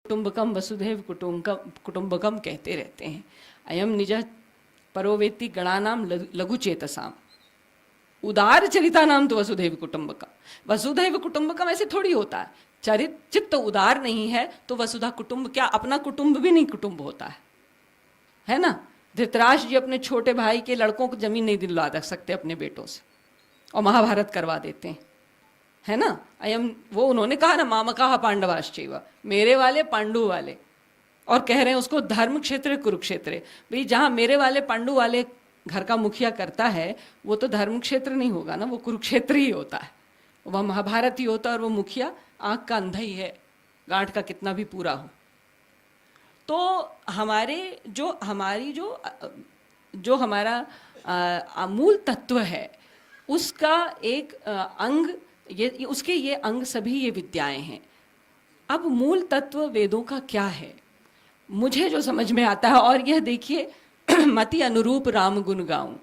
कुटुंबकम वसुधैव कुटुंबकम कहते रहते हैं। अयम निज परोवेति गणानाम लघु चेतसाम उदार चरिता नाम तो वसुधैव कुटुंबकम। वसुधैव कुटुंबकम ऐसे थोड़ी होता है, चित्त उदार नहीं है तो वसुधा कुटुंब क्या, अपना कुटुंब भी नहीं कुटुंब होता है ना। धृतराष्ट्र जी अपने छोटे भाई के लड़कों को जमीन नहीं दिलवा सकते अपने बेटों से, और महाभारत करवा देते हैं, है ना। अयम वो उन्होंने कहा ना, मामकाः पांडवाश्चैव, मेरे वाले पांडु वाले, और कह रहे हैं उसको धर्म क्षेत्र कुरुक्षेत्र। भाई जहाँ मेरे वाले पांडु वाले घर का मुखिया करता है वो तो धर्म क्षेत्र नहीं होगा ना, वो कुरुक्षेत्र ही होता है, वह महाभारत ही होता है, और वो मुखिया आंख का अंधा ही है, गांठ का कितना भी पूरा हो। तो हमारा मूल तत्व है उसका एक अंग, ये अंग सभी ये विद्याएं हैं। अब मूल तत्व वेदों का क्या है, मुझे जो समझ में आता है, और यह देखिए मति अनुरूप राम गुण गाऊं,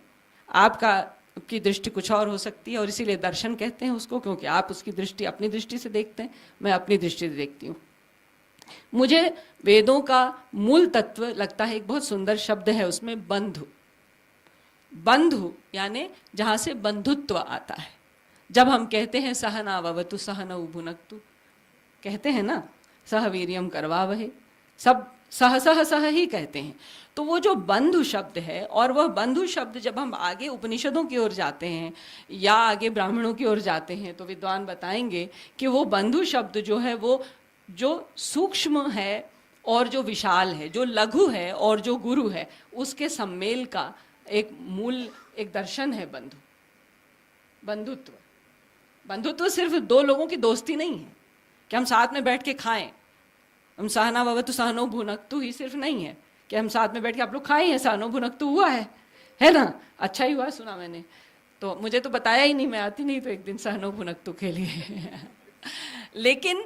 आपकी दृष्टि कुछ और हो सकती है, और इसीलिए दर्शन कहते हैं उसको, क्योंकि आप उसकी दृष्टि अपनी दृष्टि से देखते हैं, मैं अपनी दृष्टि से देखती हूँ। मुझे वेदों का मूल तत्व लगता है, एक बहुत सुंदर शब्द है उसमें, बंधु। बंधु यानी जहां से बंधुत्व आता है। जब हम कहते हैं सहनाववतु सहनौ भुनक्तु, कहते हैं ना, सह वीर्यम करवावहे, सब सह सह सह ही कहते हैं। तो वो जो बंधु शब्द है, और वह बंधु शब्द जब हम आगे उपनिषदों की ओर जाते हैं या आगे ब्राह्मणों की ओर जाते हैं तो विद्वान बताएंगे कि वो बंधु शब्द जो है वो जो सूक्ष्म है और जो विशाल है, जो लघु है और जो गुरु है, उसके सम्मेल का एक मूल एक दर्शन है बंधु, बंधुत्व। बंधुत्व सिर्फ दो लोगों की दोस्ती नहीं है कि हम साथ में बैठ के खाएं, हम सहनाववतु सहनौ भुनक्तु ही सिर्फ नहीं है कि हम साथ में बैठ के आप लोग खाए हैं, सहनौ भुनक्तु हुआ है ना, अच्छा ही हुआ, सुना मैंने, तो मुझे तो बताया ही नहीं, मैं आती नहीं तो एक दिन सहनौ भुनक्तु के लिए लेकिन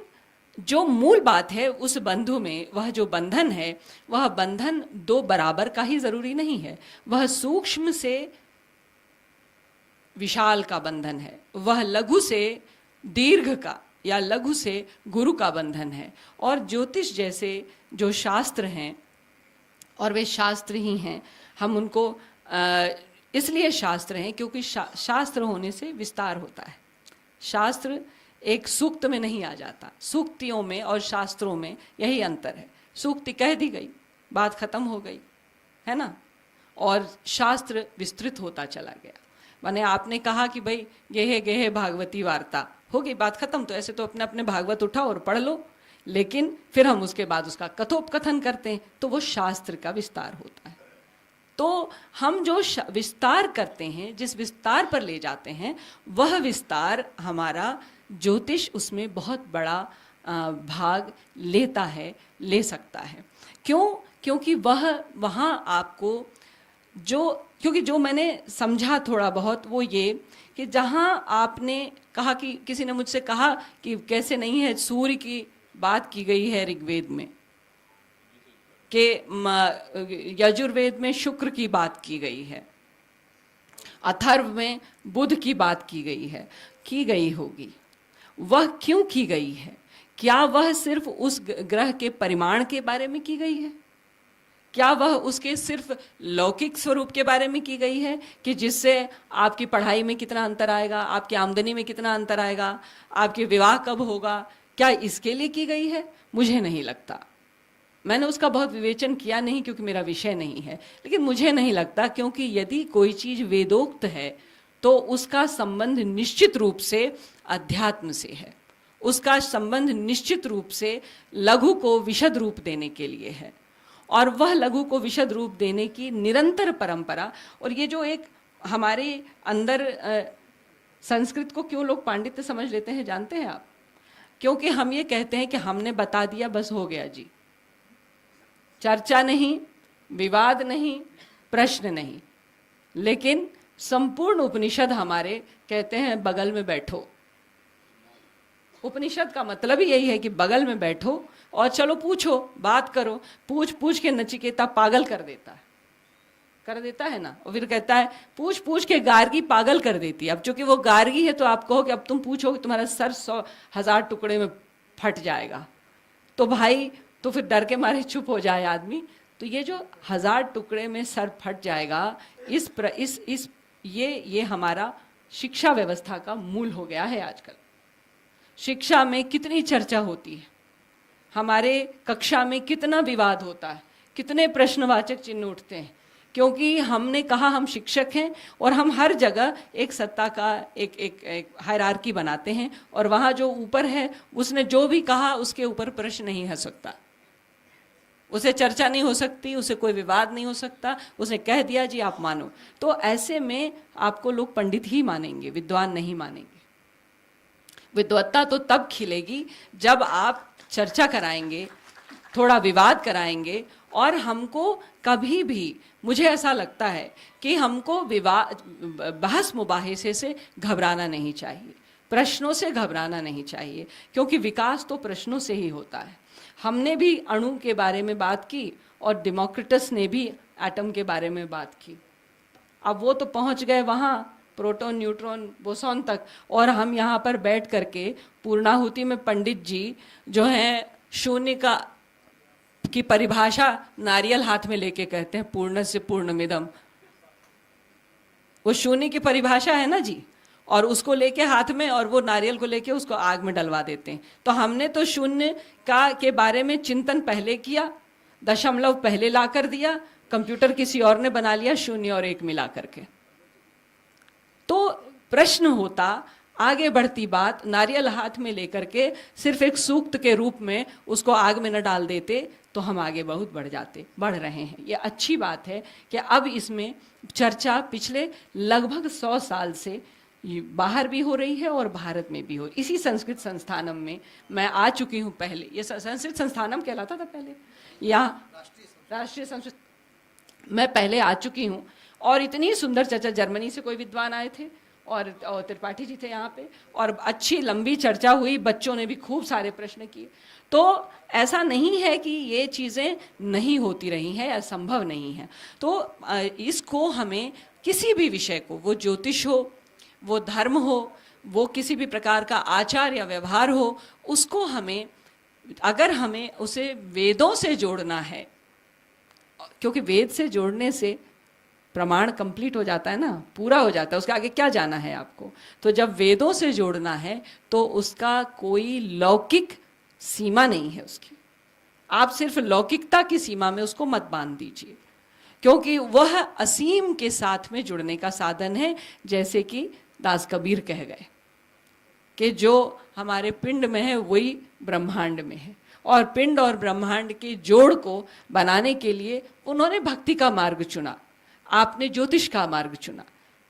जो मूल बात है उस बंधु में, वह जो बंधन है, वह बंधन दो बराबर का ही जरूरी नहीं है, वह सूक्ष्म से विशाल का बंधन है, वह लघु से दीर्घ का या लघु से गुरु का बंधन है। और ज्योतिष जैसे जो शास्त्र हैं, और वे शास्त्र ही हैं, हम उनको इसलिए शास्त्र हैं क्योंकि शास्त्र होने से विस्तार होता है। शास्त्र एक सूक्त में नहीं आ जाता, सूक्तियों में और शास्त्रों में यही अंतर है। सूक्ति कह दी गई, बात खत्म हो गई, है ना, और शास्त्र विस्तृत होता चला गया। माने आपने कहा कि भाई गेहे गेहे भागवती वार्ता, हो गई, बात खत्म। तो ऐसे तो अपने अपने भागवत उठाओ और पढ़ लो, लेकिन फिर हम उसके बाद उसका कथोपकथन करते हैं, तो वो शास्त्र का विस्तार होता है। तो हम जो विस्तार करते हैं, जिस विस्तार पर ले जाते हैं, वह विस्तार हमारा ज्योतिष उसमें बहुत बड़ा भाग लेता है, ले सकता है। क्यों? क्योंकि वह वहाँ आपको क्योंकि जो मैंने समझा थोड़ा बहुत वो ये कि जहाँ आपने कहा कि किसी ने मुझसे कहा कि कैसे नहीं है, सूर्य की बात की गई है ऋग्वेद में, कि यजुर्वेद में शुक्र की बात की गई है, अथर्व में बुध की बात की गई है, की गई होगी। वह क्यों की गई है? क्या वह सिर्फ उस ग्रह के परिमाण के बारे में की गई है? क्या वह उसके सिर्फ लौकिक स्वरूप के बारे में की गई है कि जिससे आपकी पढ़ाई में कितना अंतर आएगा, आपकी आमदनी में कितना अंतर आएगा, आपके विवाह कब होगा, क्या इसके लिए की गई है? मुझे नहीं लगता। मैंने उसका बहुत विवेचन किया नहीं क्योंकि मेरा विषय नहीं है, लेकिन मुझे नहीं लगता, क्योंकि यदि कोई चीज वेदोक्त है तो उसका संबंध निश्चित रूप से अध्यात्म से है, उसका संबंध निश्चित रूप से लघु को विशद रूप देने के लिए है, और वह लघु को विशद रूप देने की निरंतर परंपरा। और ये जो एक हमारे अंदर संस्कृत को क्यों लोग पांडित्य समझ लेते हैं जानते हैं आप? क्योंकि हम ये कहते हैं कि हमने बता दिया, बस हो गया जी, चर्चा नहीं, विवाद नहीं, प्रश्न नहीं। लेकिन संपूर्ण उपनिषद हमारे कहते हैं बगल में बैठो। उपनिषद का मतलब ही यही है कि बगल में बैठो और चलो पूछो, बात करो। पूछ पूछ के नचिकेता पागल कर देता है ना, और फिर कहता है पूछ पूछ के गार्गी पागल कर देती है। अब चूंकि वो गार्गी है तो आप कहो कि अब तुम पूछो कि तुम्हारा सर 100,000 टुकड़े में फट जाएगा। तो भाई तो फिर डर के मारे चुप हो जाए आदमी, तो ये जो 1000 टुकड़े में सर फट जाएगा, ये हमारा शिक्षा व्यवस्था का मूल हो गया है आजकल। शिक्षा में कितनी चर्चा होती है, हमारे कक्षा में कितना विवाद होता है, कितने प्रश्नवाचक चिन्ह उठते हैं, क्योंकि हमने कहा हम शिक्षक हैं और हम हर जगह एक सत्ता का एक हायरार्की बनाते हैं, और वहाँ जो ऊपर है उसने जो भी कहा उसके ऊपर प्रश्न नहीं हो सकता, उसे चर्चा नहीं हो सकती, उसे कोई विवाद नहीं हो सकता, उसने कह दिया जी आप मानो। तो ऐसे में आपको लोग पंडित ही मानेंगे, विद्वान नहीं मानेंगे। विद्वत्ता तो तब खिलेगी जब आप चर्चा कराएंगे, थोड़ा विवाद कराएंगे, और हमको कभी भी, मुझे ऐसा लगता है कि हमको बहस मुबाहिसे से घबराना नहीं चाहिए, प्रश्नों से घबराना नहीं चाहिए, क्योंकि विकास तो प्रश्नों से ही होता है। हमने भी अणु के बारे में बात की और डेमोक्रिटस ने भी एटम के बारे में बात की। अब वो तो पहुंच गए वहाँ प्रोटॉन, न्यूट्रॉन, बोसॉन तक, और हम यहाँ पर बैठ करके पूर्णाहुति में पंडित जी जो हैं शून्य की परिभाषा नारियल हाथ में लेके कहते हैं पूर्णस्य पूर्णमिदम्। वो शून्य की परिभाषा है ना जी, और उसको लेके हाथ में, और वो नारियल को लेके उसको आग में डलवा देते हैं। तो हमने तो शून्य के बारे में चिंतन पहले किया, दशमलव पहले ला कर दिया, कंप्यूटर किसी और ने बना लिया शून्य और एक मिला करके। तो प्रश्न होता, आगे बढ़ती बात, नारियल हाथ में लेकर के सिर्फ एक सूक्त के रूप में उसको आग में न डाल देते तो हम आगे बहुत बढ़ रहे हैं। ये अच्छी बात है कि अब इसमें चर्चा पिछले लगभग 100 साल से बाहर भी हो रही है और भारत में भी हो। इसी संस्कृत संस्थानम में मैं आ चुकी हूँ पहले, ये संस्कृत संस्थानम कहलाता था पहले, यहाँ राष्ट्रीय संस्कृत, मैं पहले आ चुकी हूँ, और इतनी सुंदर चर्चा, जर्मनी से कोई विद्वान आए थे और त्रिपाठी जी थे यहाँ पे, और अच्छी लंबी चर्चा हुई, बच्चों ने भी खूब सारे प्रश्न किए। तो ऐसा नहीं है कि ये चीज़ें नहीं होती रही हैं या संभव नहीं है। तो इसको हमें किसी भी विषय को, वो ज्योतिष हो, वो धर्म हो, वो किसी भी प्रकार का आचार या व्यवहार हो, उसको हमें, अगर हमें उसे वेदों से जोड़ना है, क्योंकि वेद से जोड़ने से प्रमाण कंप्लीट हो जाता है ना, पूरा हो जाता है, उसके आगे क्या जाना है आपको। तो जब वेदों से जोड़ना है तो उसका कोई लौकिक सीमा नहीं है उसकी, आप सिर्फ लौकिकता की सीमा में उसको मत बांध दीजिए, क्योंकि वह असीम के साथ में जुड़ने का साधन है। जैसे कि दास कबीर कह गए कि जो हमारे पिंड में है वही ब्रह्मांड में है, और पिंड और ब्रह्मांड के जोड़ को बनाने के लिए उन्होंने भक्ति का मार्ग चुना, आपने ज्योतिष का मार्ग चुना।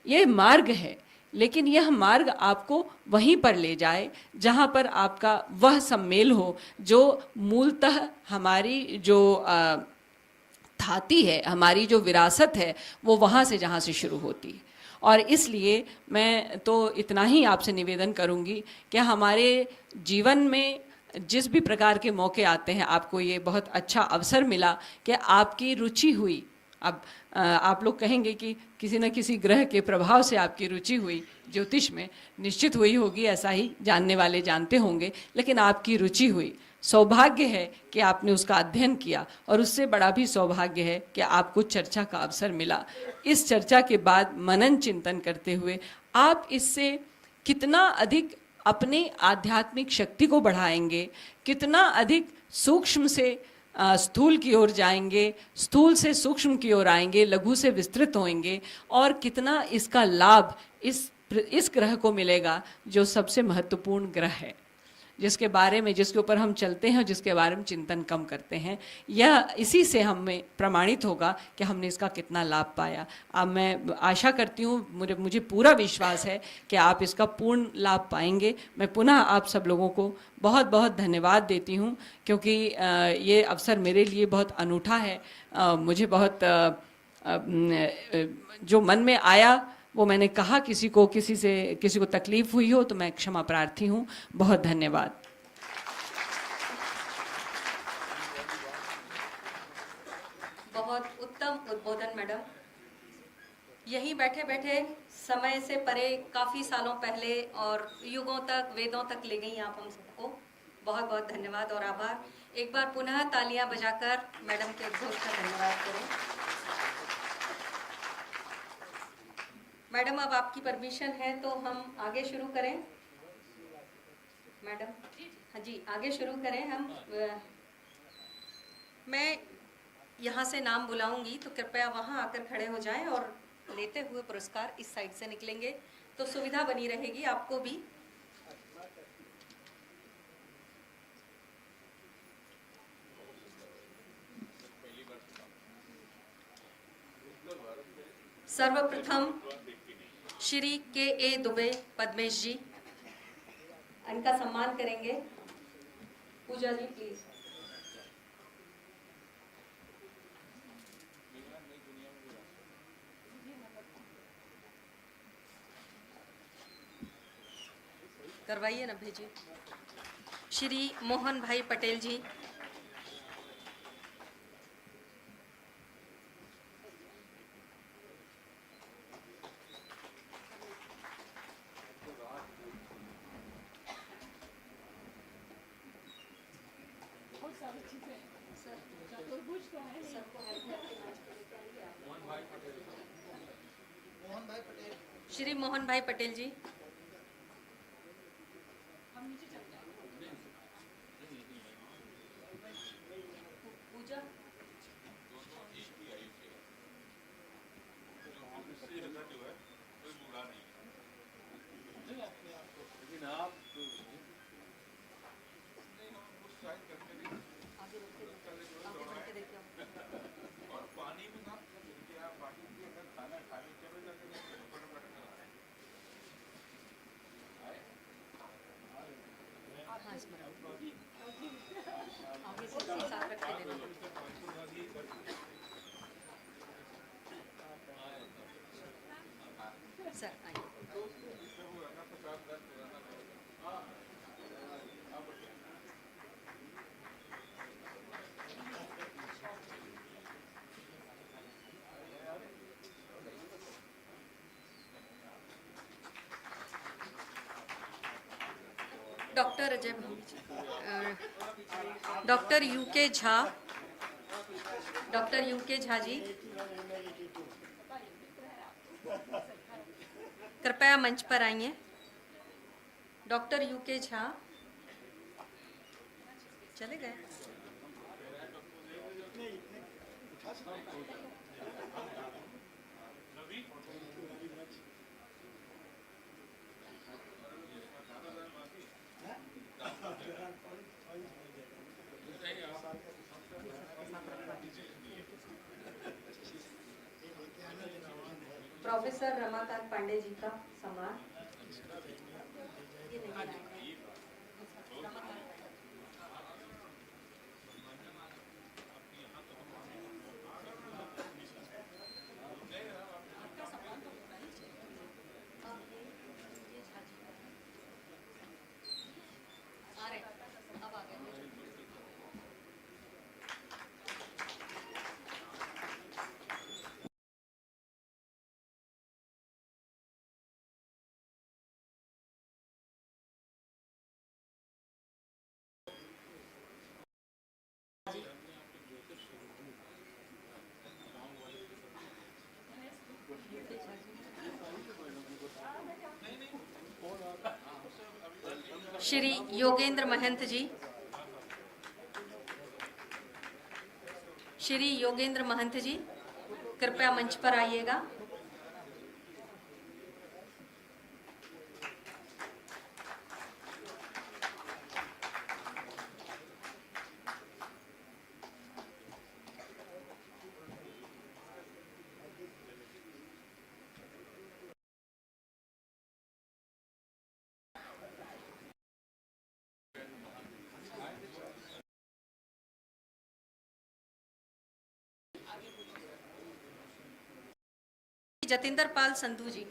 ये मार्ग है, लेकिन यह मार्ग आपको वहीं पर ले जाए जहाँ पर आपका वह सम्मेल हो जो मूलतः हमारी जो थाती है, हमारी जो विरासत है, वो वहाँ से, जहाँ से शुरू होती है। और इसलिए मैं तो इतना ही आपसे निवेदन करूँगी कि हमारे जीवन में जिस भी प्रकार के मौके आते हैं, आपको ये बहुत अच्छा अवसर मिला कि आपकी रुचि हुई। अब आप लोग कहेंगे कि किसी न किसी ग्रह के प्रभाव से आपकी रुचि हुई ज्योतिष में, निश्चित हुई होगी, ऐसा ही जानने वाले जानते होंगे, लेकिन आपकी रुचि हुई। सौभाग्य है कि आपने उसका अध्ययन किया, और उससे बड़ा भी सौभाग्य है कि आपको चर्चा का अवसर मिला। इस चर्चा के बाद मनन चिंतन करते हुए आप इससे कितना अधिक अपने आध्यात्मिक शक्ति को बढ़ाएंगे, कितना अधिक सूक्ष्म से स्थूल की ओर जाएंगे, स्थूल से सूक्ष्म की ओर आएंगे, लघु से विस्तृत होंगे, और कितना इसका लाभ इस ग्रह को मिलेगा जो सबसे महत्वपूर्ण ग्रह है, जिसके बारे में, जिसके ऊपर हम चलते हैं, जिसके बारे में चिंतन कम करते हैं। यह इसी से हमें प्रमाणित होगा कि हमने इसका कितना लाभ पाया। अब मैं आशा करती हूँ, मुझे पूरा विश्वास है कि आप इसका पूर्ण लाभ पाएंगे। मैं पुनः आप सब लोगों को बहुत बहुत धन्यवाद देती हूँ, क्योंकि ये अवसर मेरे लिए बहुत अनूठा है। मुझे बहुत जो मन में आया वो मैंने कहा, किसी को तकलीफ हुई हो तो मैं क्षमा प्रार्थी हूँ। बहुत धन्यवाद। बहुत उत्तम उद्बोधन मैडम। यहीं बैठे बैठे समय से परे काफ़ी सालों पहले और युगों तक, वेदों तक ले गई आप हम सबको। बहुत बहुत धन्यवाद और आभार। एक बार पुनः तालियां बजाकर मैडम के उद्घोष का धन्यवाद करें। मैडम, अब आपकी परमिशन है तो हम आगे शुरू करें। मैडम, हाँ जी, आगे शुरू करें हम। मैं यहाँ से नाम बुलाऊंगी तो कृपया वहाँ आकर खड़े हो जाएं और लेते हुए पुरस्कार इस साइड से निकलेंगे तो सुविधा बनी रहेगी आपको भी। सर्वप्रथम श्री के दुबे पद्मेश जी, इनका सम्मान करेंगे। पूजा जी प्लीज। करवाइए ना, भेजिए। श्री मोहन भाई पटेल जी, श्री मोहन भाई पटेल जी, पूजा, आगे से साथ रख के देना। सर आइए। Doctor Ajay doctor U K, doctor U K Jha कृपया मंच पर आइए। डॉक्टर यूके झा चले गए। प्रोफेसर रमाकांत पांडे जी का सम्मान। ये नहीं आया। आ रहे, अब आ गए। श्री योगेंद्र महंत जी, श्री योगेंद्र महंत जी कृपया मंच पर आइएगा। जतिंदर पाल संधू जी,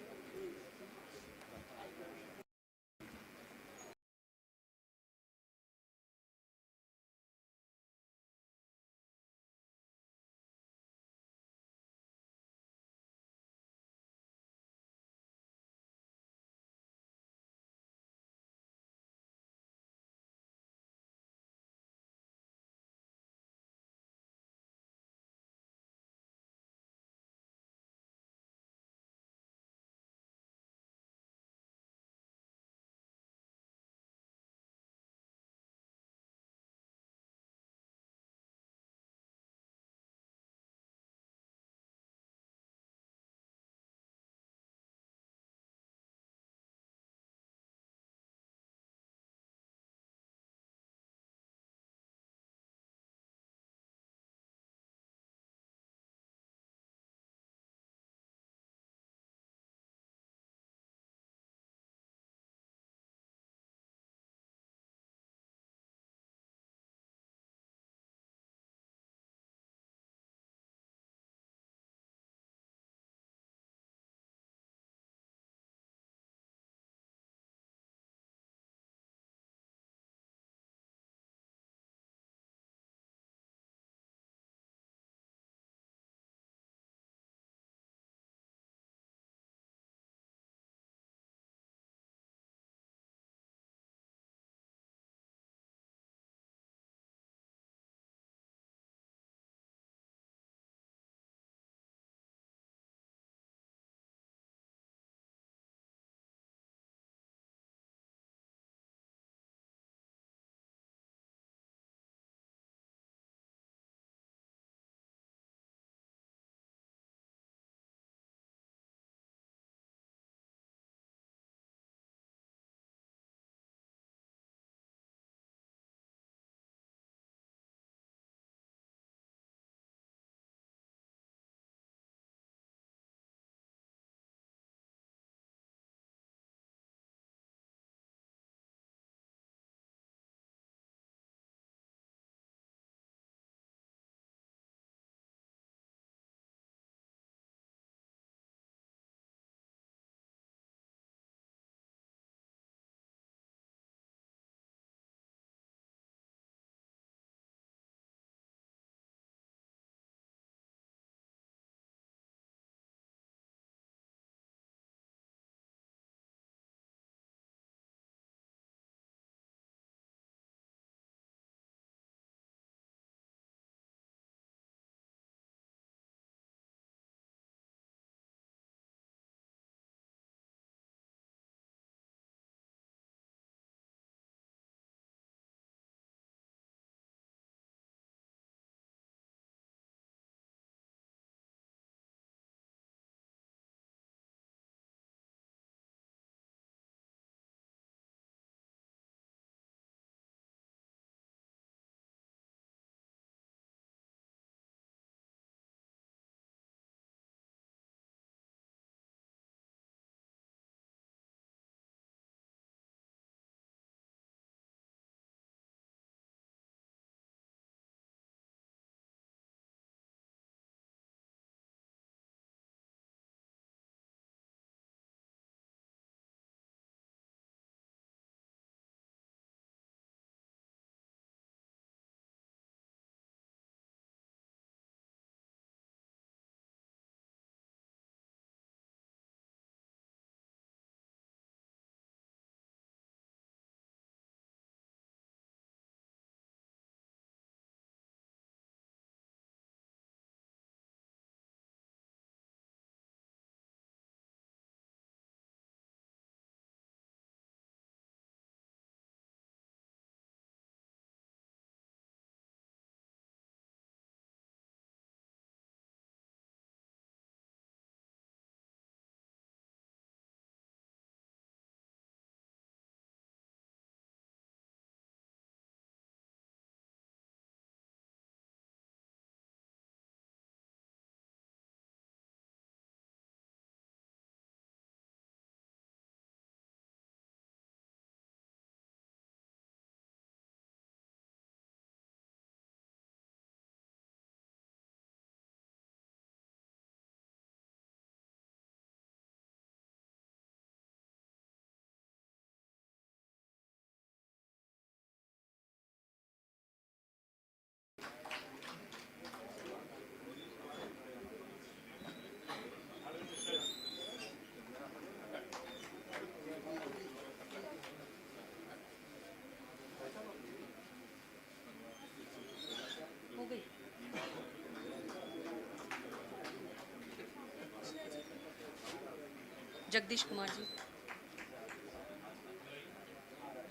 जगदीश कुमार जी।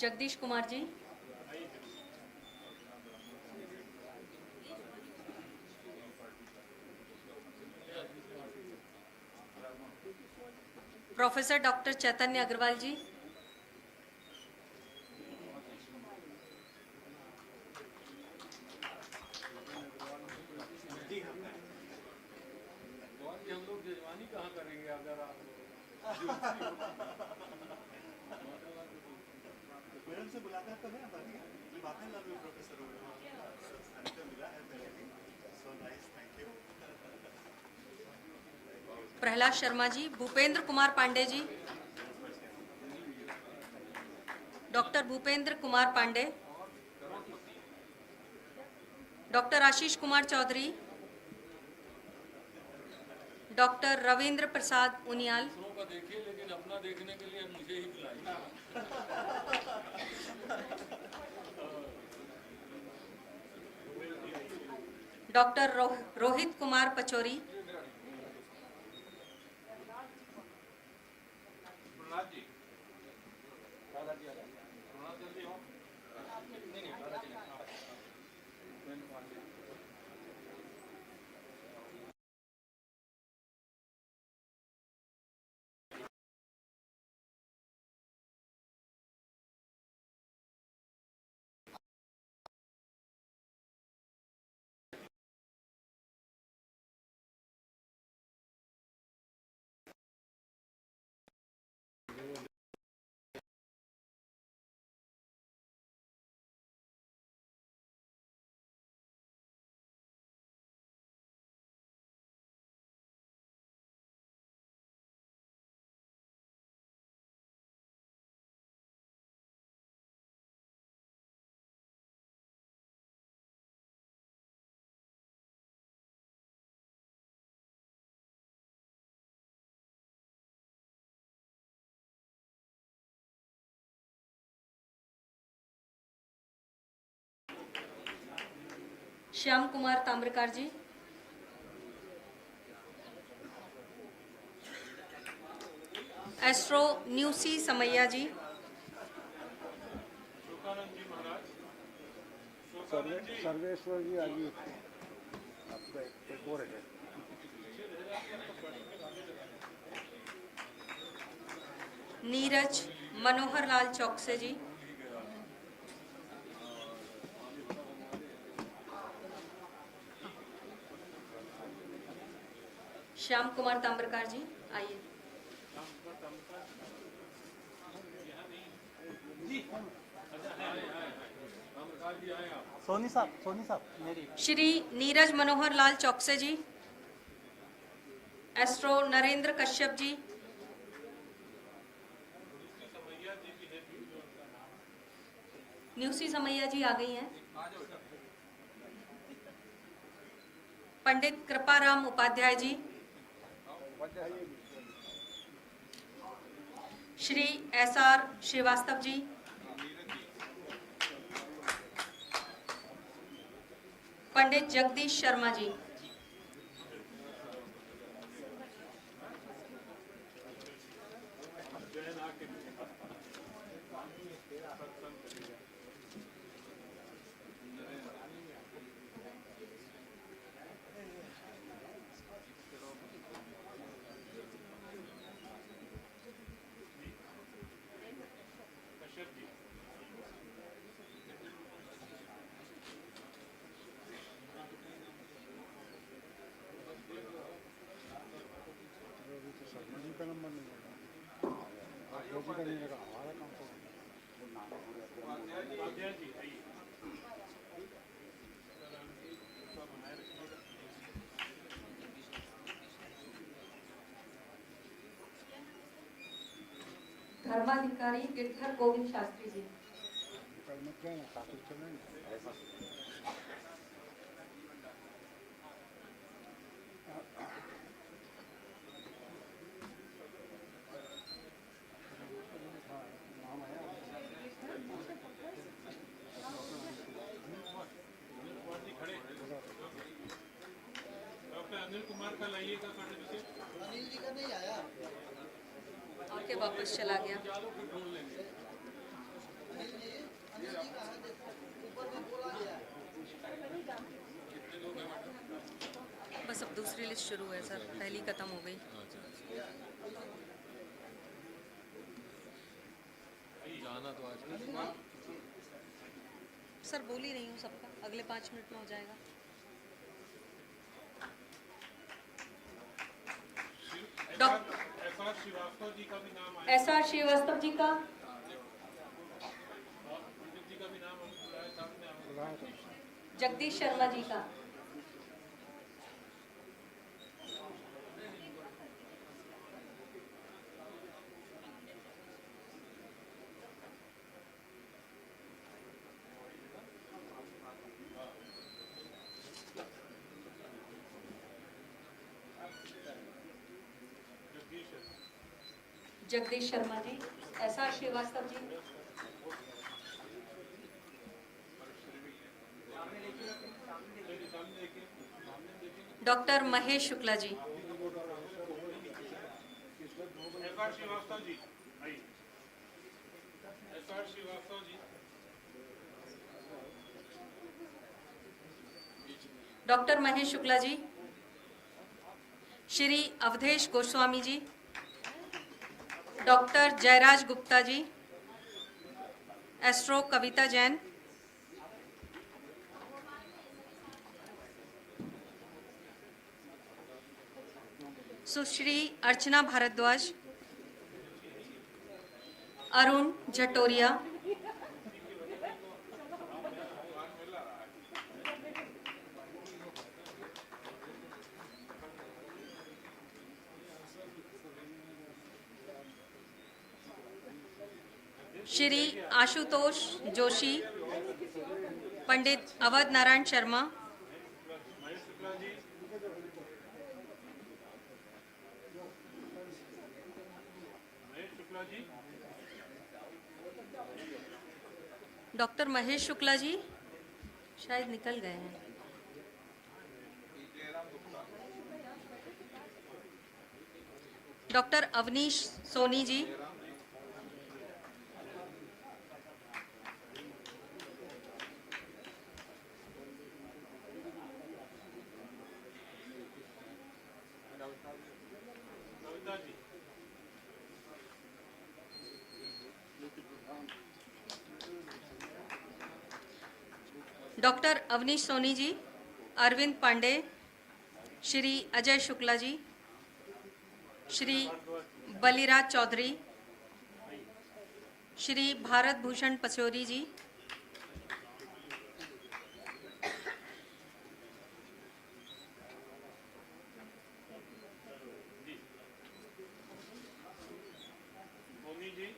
जगदीश कुमार जी। प्रोफेसर डॉक्टर चैतन्य अग्रवाल जी। हम लोग जजमानी कहाँ करेंगे अगर आप मैडम से मुलाकात तो है हमारी, वाकई लव यू प्रोफेसर मिला है पहले भी, so nice, thank you. Prahlad Sharma ji. Bhupendra Kumar Pandey ji. Doctor Bhupendra Kumar Pandey. Doctor Ashish Kumar Chaudhary. Doctor Ravindra Prasad Uniyal. दूसरों का देखिए लेकिन अपना देखने के लिए मुझे ही बुलाइए। डॉक्टर रोहित कुमार पचौरी। श्याम कुमार ताम्रकार जी। एस्ट्रो न्यूसी समैया जी। सर्वेश्वर जी आगे आपका एक और है। नीरज मनोहर लाल चौकसे जी। श्याम कुमार ताम्रकार जी आइए। सोनी साहब मेरी। श्री नीरज मनोहर लाल चौकसे जी। एस्ट्रो नरेंद्र कश्यप जी। न्यूसी समैया जी आ गई हैं। पंडित कृपाराम उपाध्याय जी। श्री SR श्रीवास्तव जी। पंडित जगदीश शर्मा जी। का नंबर नहीं लगा, रोजी का नहीं लगा, हमारा काम तो धर्माधिकारी गिरधर गोविंद शास्त्री जी। कल मत जाना, काफी चलेंगे। अनिल कुमार का लाइएगा सर्टिफिकेट। अनिल जी का नहीं आया। के वापस चला गया। बस अब दूसरी लिस्ट शुरू है सर, पहली खत्म हो गई। जाना तो आज सर बोल ही रही हूँ सबका, अगले 5 मिनट में हो जाएगा। Doctor SR. श्रीवास्तव जी का भी नाम आया, एस.आर. श्रीवास्तव जी का, जी का भी नाम बुलाया सामने। जगदीश शर्मा जी का, Jagdish Sharma ji, SR. Srivastava ji, doctor Mahesh Shukla ji, SR. Srivastava ji, आइए। SR. Srivastava ji, doctor Mahesh Shukla ji, Shri Awadhesh Goswami ji, doctor Jayraj Gupta ji, astro Kavita Jain, सुश्री अर्चना भारद्वाज, अरुण जटोरिया, श्री आशुतोष जोशी, पंडित अवध नारायण शर्मा, महेश शुक्ला जी, महेश शुक्ला जी, डॉक्टर महेश शुक्ला जी शायद निकल गए हैं। Doctor Awanish Soni ji, Kavita ji, doctor Awanish Soni ji, Arvind Pandey, Shri Ajay Shukla ji, Shri Baliraj Chaudhary, Shri Bharat Bhushan Pachauri ji, Moni ji,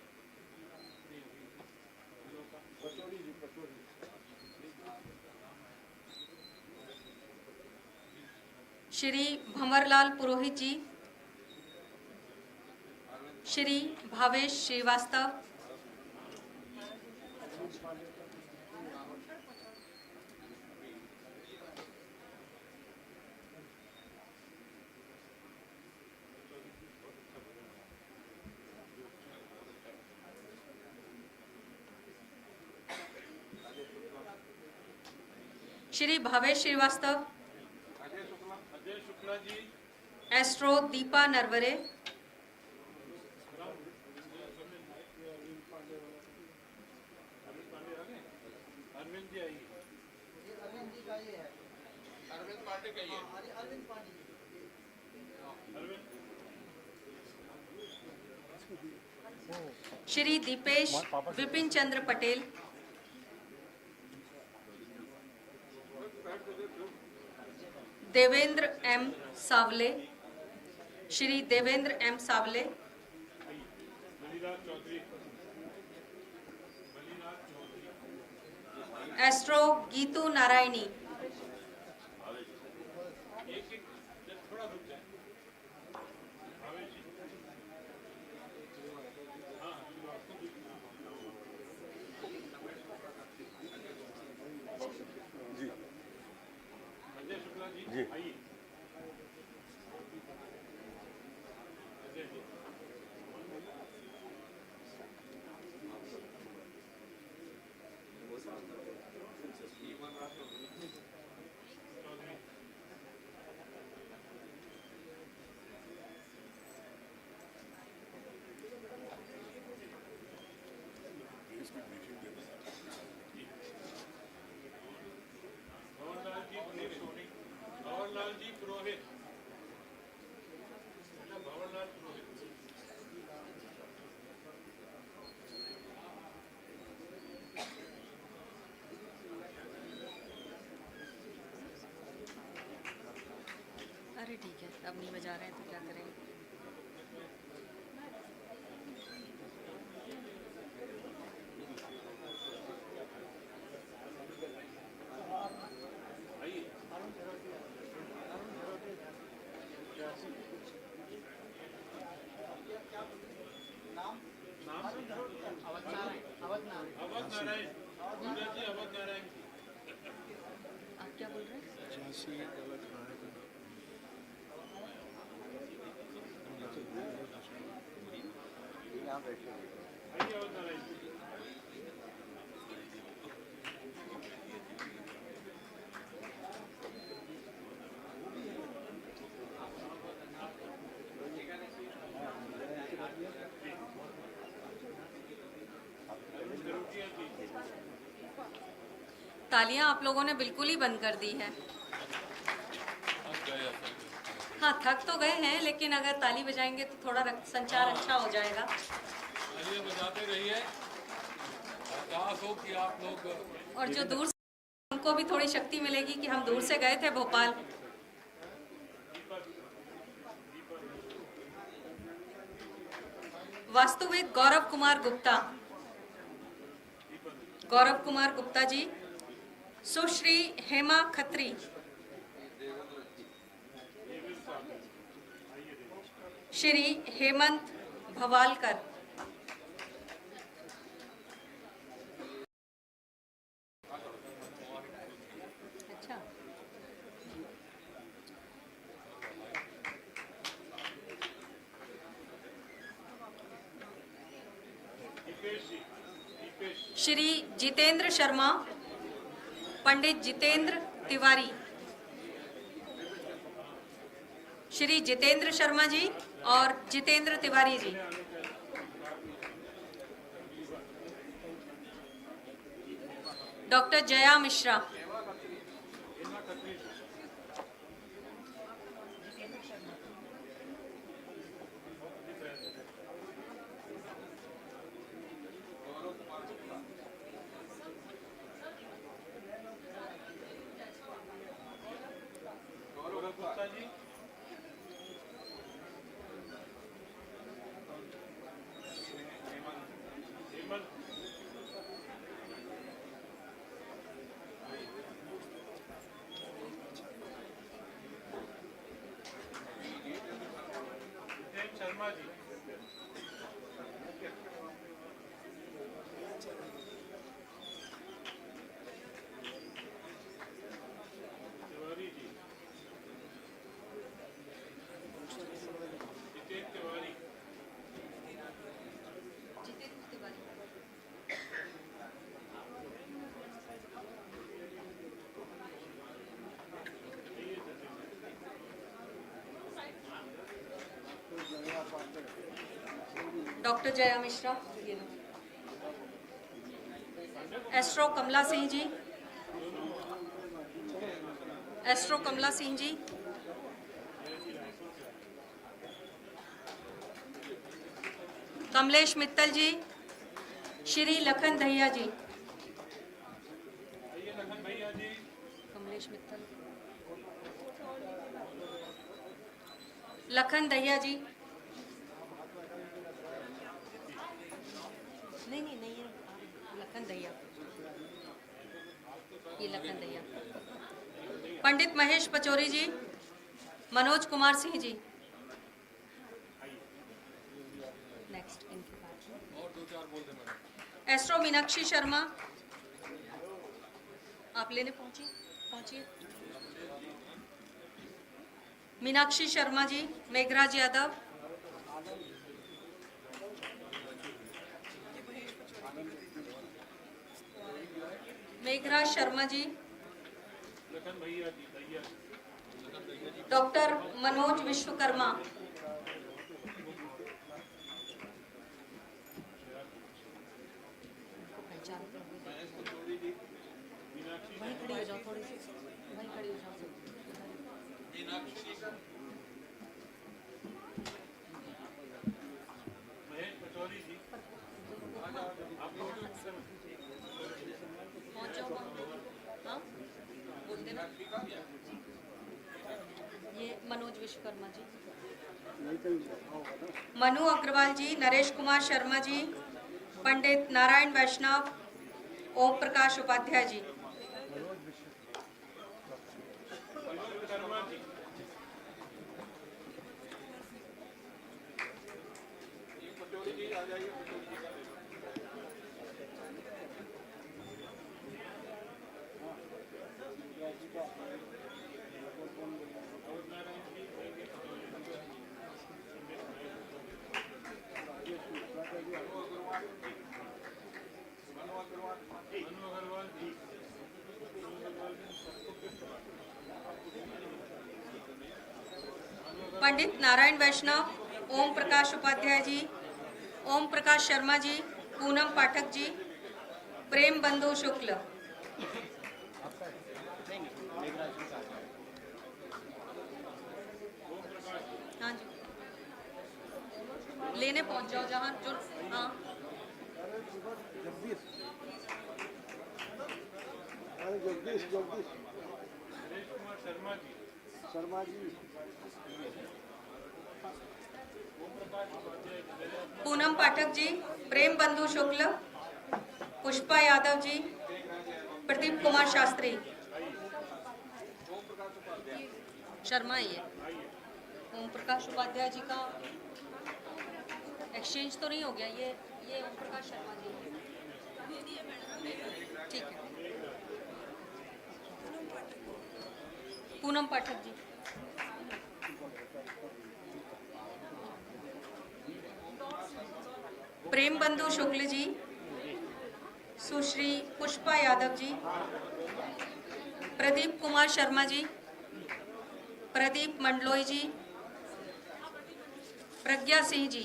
Shri Bhanwarlal Purohit ji, Shri Bhavesh Srivastava, Shri Bhavesh Srivastava, Ajay Shukla ji, astro Deepa Narware, Arvind ji आइए। Shri Dipesh Vipin Chandra Patel, Devendra M Sawle, Shri Devendra M Sawle, Baliraj Chaudhary, astro Geetu Narayani, थोड़ा रुक जाए। भावेश जी, हाँ श्रीवास्तव जी, अजय शुक्ला जी, आइए। अजय जी, भंवरलाल जी पुरोहित, भंवरलाल पुरोहित। अरे ठीक है, अब नहीं बजा रहे हैं तो क्या करें। अवध नारायण, पूजा जी अवध नारायण। आप क्या बोल रहे हैं? आइए अवध नारायण जी। तालियां आप लोगों ने बिल्कुल ही बंद कर दी है। हाँ, थक तो गए हैं, लेकिन अगर ताली बजाएंगे तो थोड़ा रक्त संचार अच्छा हो जाएगा। चलिए बजाते रहिए, आकाश हो कि आप लोग। और जो दूर से उनको भी थोड़ी शक्ति मिलेगी कि हम दूर से गए थे भोपाल। वास्तुविद गौरव कुमार गुप्ता, गौरव कुमार गुप्ता जी। सुश्री हेमा खत्री, श्री हेमंत भवालकर, अच्छा, श्री जितेंद्र शर्मा, पंडित जितेंद्र तिवारी, श्री जितेंद्र शर्मा जी और जितेंद्र तिवारी जी। डॉक्टर जया मिश्रा, गुप्ता जी, हेमंत, शर्मा जी, तिवारी जी, जितेंद्र तिवारी, जितेंद्र तिवारी, डॉक्टर जया मिश्रा, ये लो। एस्ट्रो कमला सिंह जी, एस्ट्रो कमला सिंह जी, कमलेश मित्तल जी, श्री लखन दहिया जी, आइए लखन भैया जी, कमलेश मित्तल, लखन दहिया जी, नहीं नहीं नहीं, ये लखन दहिया, ये लखन दहिया, पंडित महेश पचौरी जी, मनोज कुमार सिंह जी, नेक्स्ट इनके बाद और दो चार बोल दे मैडम। एस्ट्रो मीनाक्षी शर्मा, आप लेने पहुंचिए। मीनाक्षी शर्मा जी, मेघराज यादव, प्रकाश शर्मा जी, डॉक्टर मनोज विश्वकर्मा, वहीं खड़ी हो जाओ, थोड़ी सी वहीं खड़ी हो जाओ। पहुंच जाओ, हाँ बोल देना। ये मनोज विश्वकर्मा जी, नहीं तो होगा ना। मनु अग्रवाल जी, नरेश कुमार शर्मा जी, पंडित नारायण वैष्णव, ओम प्रकाश उपाध्याय जी। पंडित नारायण वैष्णव, ओम प्रकाश उपाध्याय जी, ओम प्रकाश शर्मा जी, पूनम पाठक जी, प्रेम बंधु शुक्ल। हाँ जी, लेने पहुंच जाओ जहाँ जो, हाँ अरे जगदीश शर्मा जी, पूनम पाठक जी, प्रेम बंधु शुक्ल, पुष्पा यादव जी, प्रदीप कुमार शास्त्री। शर्मा ही है। ओम प्रकाश उपाध्याय जी का एक्सचेंज तो नहीं हो गया? ये ओम प्रकाश शर्मा जी है। ठीक है, पूनम पाठक जी, प्रेम बंधु शुक्ल जी, सुश्री पुष्पा यादव जी, प्रदीप कुमार शर्मा जी, प्रदीप मंडलोई जी, प्रज्ञा सिंह जी,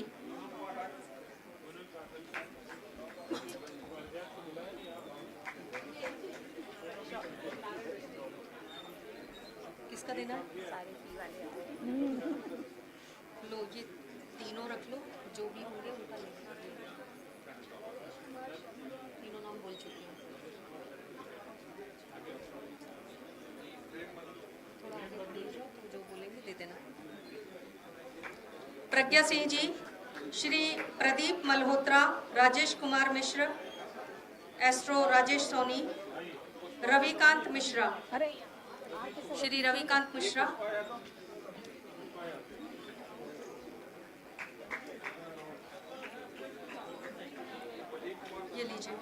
किसका देना? लो ये तीनों रख लो, जो भी होंगे उनका लेना। तीनों नाम बोल चुकी हूँ। थोड़ा आगे बढ़ जाओ तो जो बोलेंगे दे देना। प्रज्ञा सिंह जी, श्री प्रदीप मल्होत्रा, राजेश कुमार मिश्र, एस्ट्रो राजेश सोनी, रविकांत मिश्रा, श्री रविकांत मिश्रा, ये लीजिए।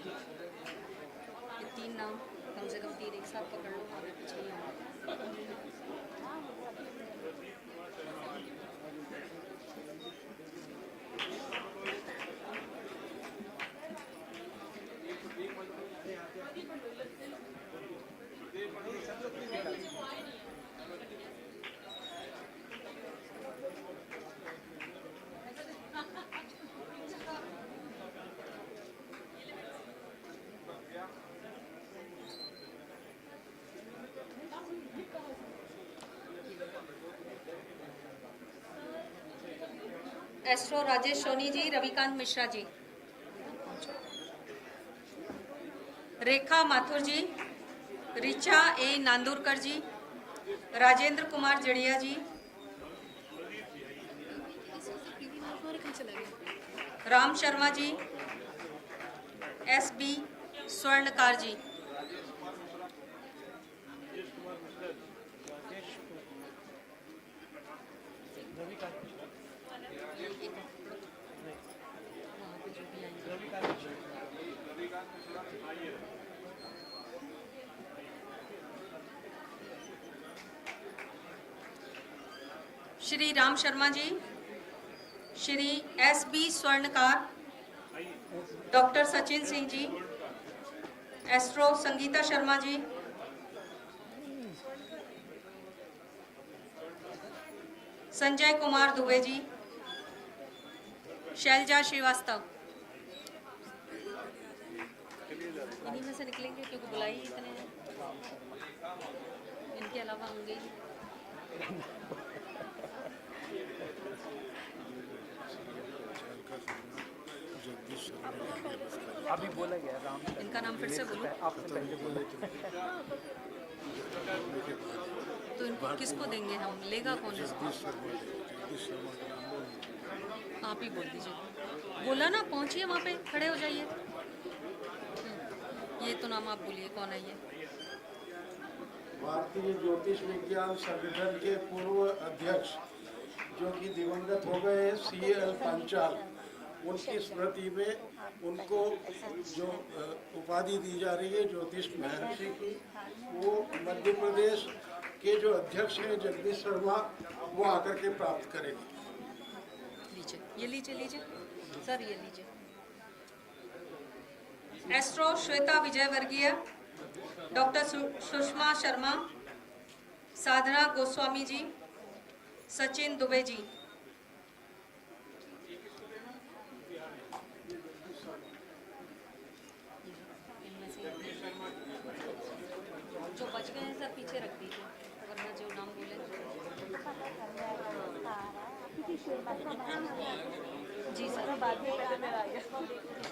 ये तीन नाम कम से कम तीन एक साथ पकड़ लो, आगे पीछे ही होंगे। एस्ट्रो राजेश सोनी जी, रविकांत मिश्रा जी, रेखा माथुर जी, रिचा ए नांदुरकर जी, राजेंद्र कुमार जड़िया जी, राम शर्मा जी, SB स्वर्णकार जी, श्री राम शर्मा जी, श्री SB स्वर्णकार, डॉक्टर सचिन सिंह जी, एस्ट्रो संगीता शर्मा जी, संजय कुमार दुबे जी, शैलजा श्रीवास्तव। इन्हीं में से निकलेंगे क्योंकि बुलाई इतने हैं, इनके अलावा होंगे ही। अभी बोला गया राम इनका नाम फिर से बोलो। आपसे पहले बोला तो इनको किसको देंगे हम, लेगा कौन इसको? आप ही बोल दीजिए। बोला ना, पहुंचिए वहाँ पे, खड़े हो जाइए। ये तो नाम आप बोलिए, कौन है ये? भारतीय ज्योतिष विज्ञान संगठन के पूर्व अध्यक्ष जो कि दिवंगत हो गए CL पंचाल, उनकी स्मृति में उनको जो उपाधि दी जा रही है ज्योतिष महर्षि की, वो मध्य प्रदेश के जो अध्यक्ष हैं जगदीश शर्मा, वो आकर के प्राप्त करेंगे। लीजिए, ये लीजिए सर, ये लीजिए। एस्ट्रो श्वेता विजय वर्गीय, डॉक्टर सुषमा शर्मा, साधना गोस्वामी जी, सचिन दुबे जी। इनमें से जो बच गए हैं सब पीछे रख दीजिए, वरना जो नाम बोले। जी सर,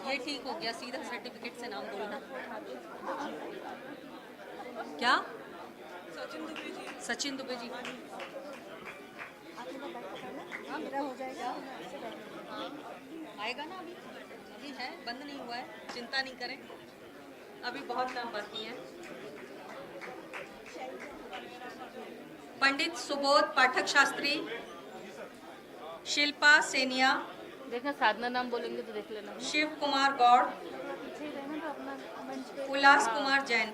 ये ठीक हो गया, सीधा सर्टिफिकेट से नाम बोलना। क्या? सचिन दुबे जी। आएगा ना, अभी है, बंद नहीं हुआ है, चिंता नहीं करें, अभी बहुत काम बाकी है। पंडित सुबोध पाठक शास्त्री, शिल्पा सेनिया, देखना साधना नाम बोलेंगे तो देख लेना। शिव कुमार गौड़, उल्लास कुमार जैन।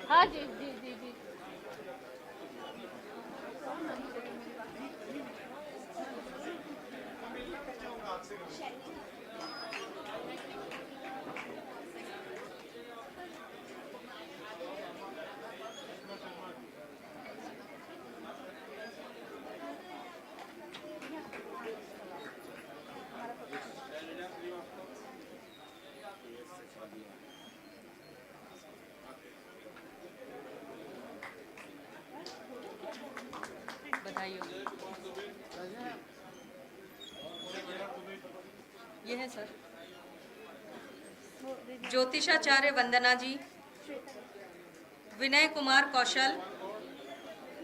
हाँ जी जी जी जी। बधाई हो। ये है सर, ज्योतिषाचार्य वंदना जी, विनय कुमार कौशल,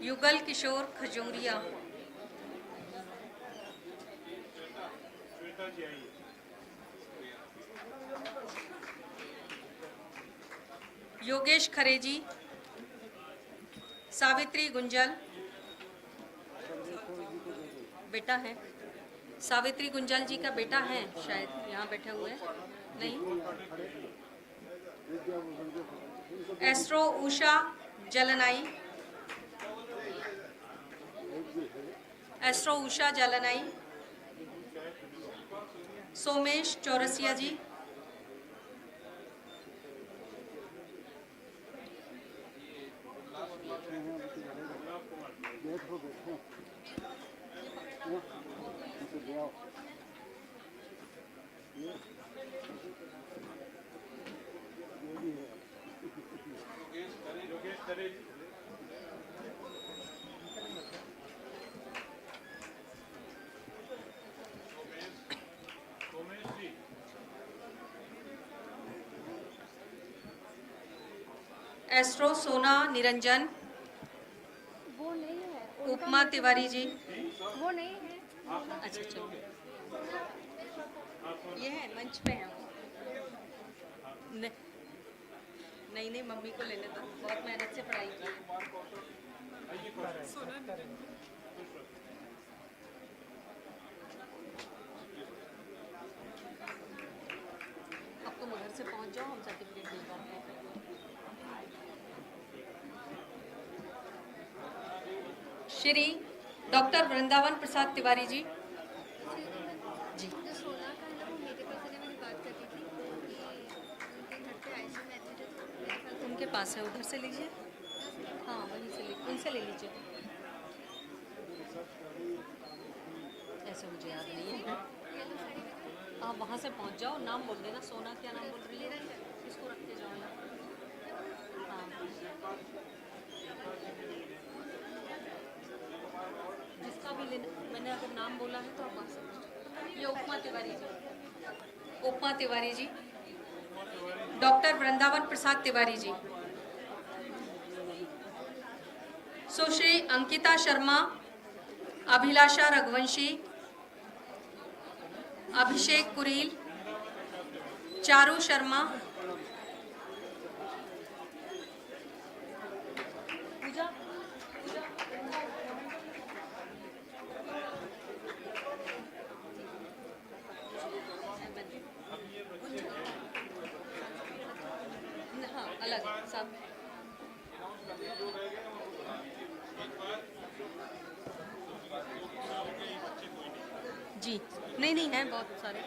युगल किशोर खजूरिया। योगेश खरेजी, सावित्री गुंजल, बेटा है, सावित्री गुंजल जी का बेटा है शायद, यहाँ बैठे हुए हैं। नहीं। एस्ट्रो उषा जलनाई, एस्ट्रो उषा जलनाई, सोमेश चौरसिया जी, एस्ट्रो सोना निरंजन, वो नहीं है, उपमा तिवारी जी। वो नहीं है। अच्छा चलो, ये है, मंच पे हैं वो। नहीं मम्मी को लेने दो, बहुत मेहनत से पढ़ाई की है। अब तुम उधर से पहुंच जाओ, हम सर्टिफिकेट भिजवाते हैं। श्री डॉक्टर वृंदावन प्रसाद तिवारी जी। जी, जो 16 का है ना, वो मेरे पास है, मैंने जिनके पास है उधर से लीजिए, हाँ वहीं से उनसे ले लीजिए। ऐसे मुझे याद नहीं है, आप वहाँ से पहुँच जाओ, नाम बोल देना। सोना क्या नाम बोल रही है, इसको रख के जाओ यहाँ। हाँ जिसका भी लेना, मैंने अगर नाम बोला है तो आप आ सकते हो। ये उपमा तिवारी जी, उपमा तिवारी जी, डॉक्टर वृंदावन प्रसाद तिवारी जी, सुश्री अंकिता शर्मा, अभिलाषा रघुवंशी, अभिषेक कुरील, चारू शर्मा, पूजा हाँ अलग सब जी, नहीं है बहुत सारे,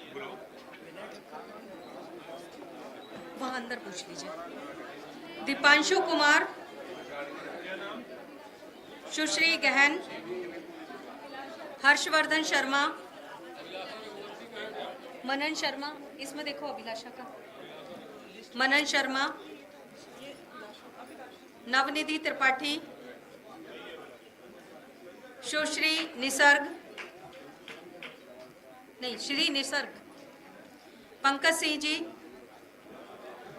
वहाँ अंदर पूछ लीजिए। दीपांशु कुमार, सुश्री गहन, हर्षवर्धन शर्मा, मनन शर्मा, इसमें देखो अभिलाषा का, मनन शर्मा, नवनिधि त्रिपाठी, सुश्री निसर्ग, नहीं श्री निसर्ग, पंकज सिंह जी,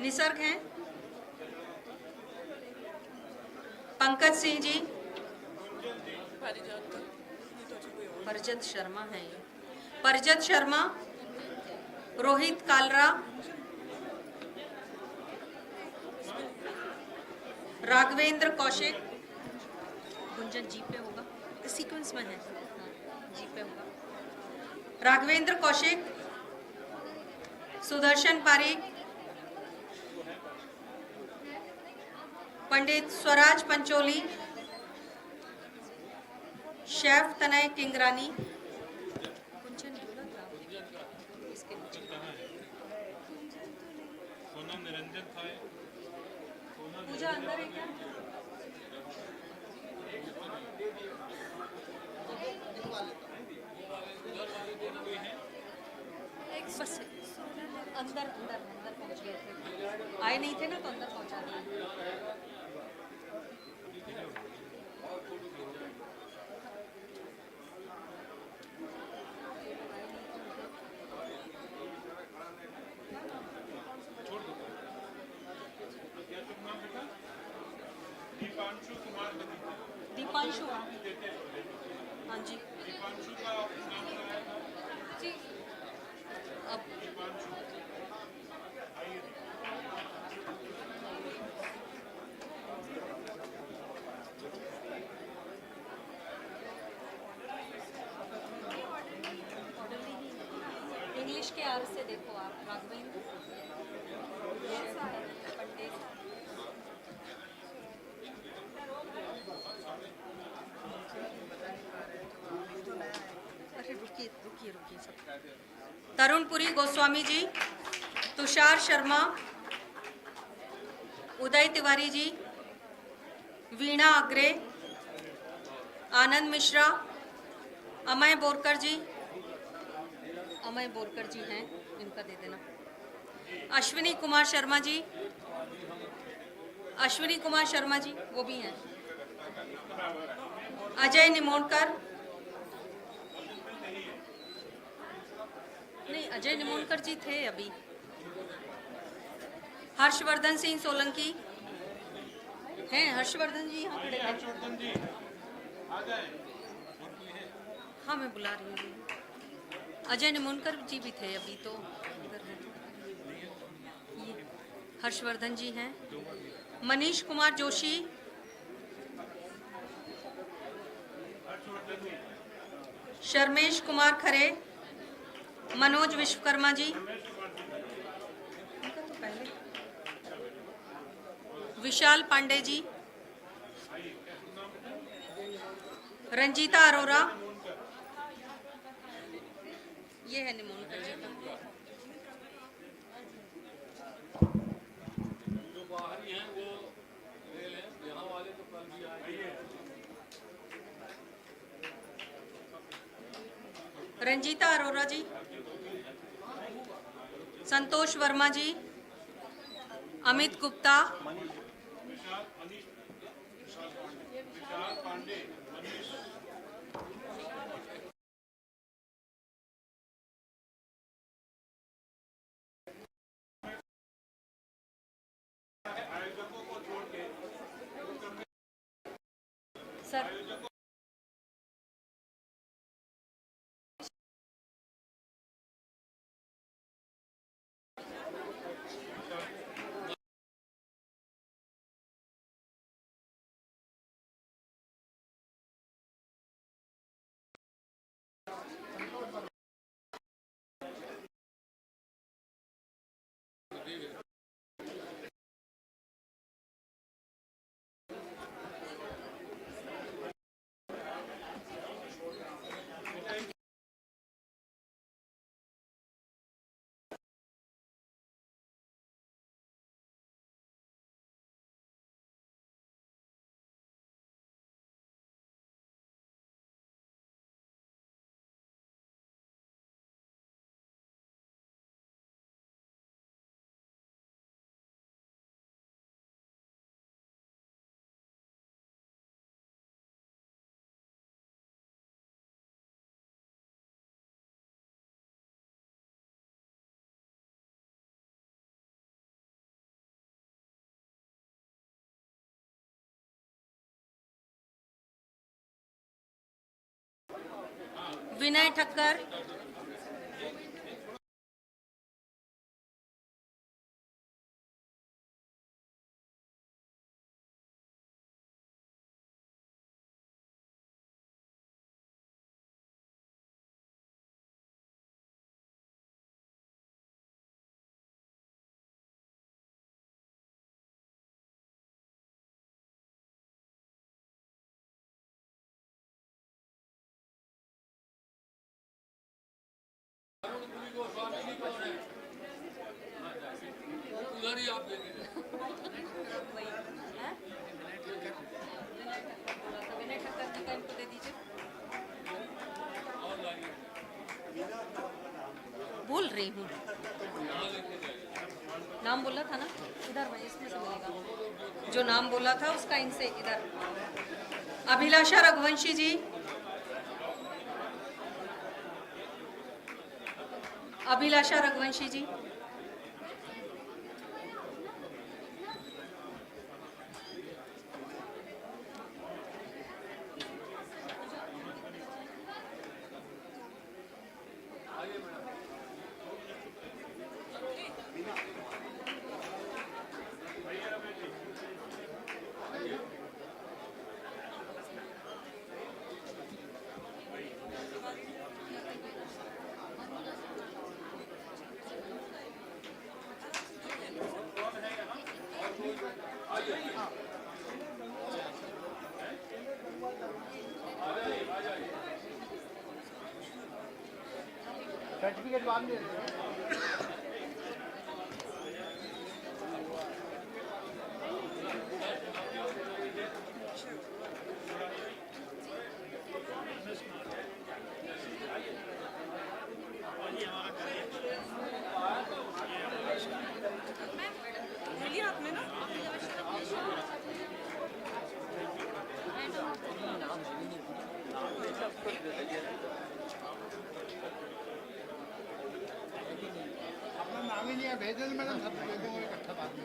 निसर्ग हैं, पंकज सिंह जी, परजत शर्मा है ये, परजत शर्मा, रोहित कालरा, राघवेंद्र कौशिक, गुंजन जी पे होगा, सीक्वेंस में है, हाँ जी पे होगा, राघवेंद्र कौशिक, सुदर्शन पारीक, पंडित स्वराज पंचोली, शेफ तनय किंगरानी, कुंचन बोला था इसके नीचे, सोनम निरंजन था, पूजा अंदर है क्या? बस अंदर पहुंच गए थे, आए नहीं थे ना तो अंदर पहुंचा दिया। दीपांशु कुमार, दीपांशु, हाँ जी दीपांशु का नाम बताया, जी, अब इंग्लिश के आर से देखो आप, राघवेंद्र पंडित, अरे रुकिए सब, तरुणपुरी गोस्वामी जी, तुषार शर्मा, उदय तिवारी जी, वीणा अग्रे, आनंद मिश्रा, अमय बोरकर जी, अमय बोरकर जी हैं, इनका दे देना, अश्विनी कुमार शर्मा जी, अश्विनी कुमार शर्मा जी वो भी हैं, अजय निमोणकर, नहीं अजय निमोणकर जी थे अभी, हर्षवर्धन सिंह सोलंकी हैं, हर्षवर्धन जी यहाँ खड़े हैं, हर्षवर्धन जी आ जाए, हाँ मैं बुला रही हूँ, अजय निमोणकर जी भी थे अभी तो उधर हैं, ये हर्षवर्धन जी हैं, मनीष कुमार जोशी, शर्मेश कुमार खरे, मनोज विश्वकर्मा जी, उनका तो पहले, विशाल पांडे जी, रंजीता अरोरा, ये है निमोणकर जी का, जो बाहरी हैं वो रंजीता अरोरा जी, संतोष वर्मा जी, अमित गुप्ता, सर विनय ठक्कर, उधर ही आप देंगे। विनय ठक्कर जी का इनको दे दीजिए। बोल रही हूँ, नाम बोला था ना, इधर वहीं इसमें से मिलेगा जो नाम बोला था उसका, इनसे इधर। अभिलाषा रघुवंशी जी, अभिलाषा रघुवंशी जी, सर्टिफिकेट बाद में अपना नाम ही नहीं है, भेज देना मैडम, सब भेज दूंगा इकट्ठा बाद में।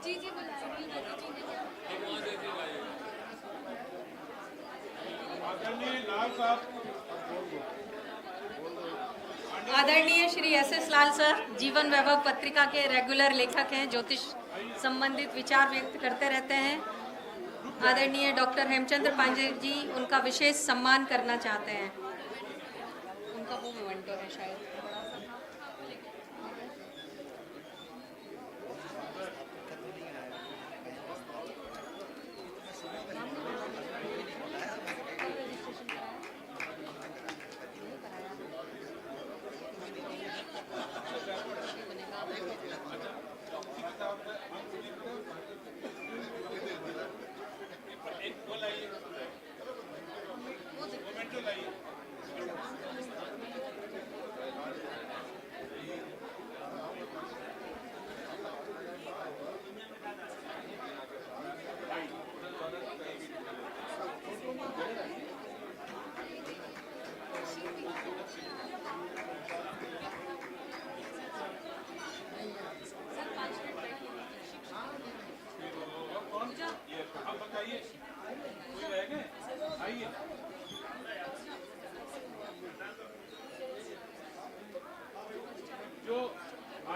जी जी आदरणीय श्री एस लाल सर जीवन वैभव पत्रिका के रेगुलर लेखक हैं, ज्योतिष संबंधित विचार व्यक्त करते रहते हैं। आदरणीय डॉक्टर हेमचंद्र पांडे जी उनका विशेष सम्मान करना चाहते हैं। उनका वो मोमेंटो है शायद।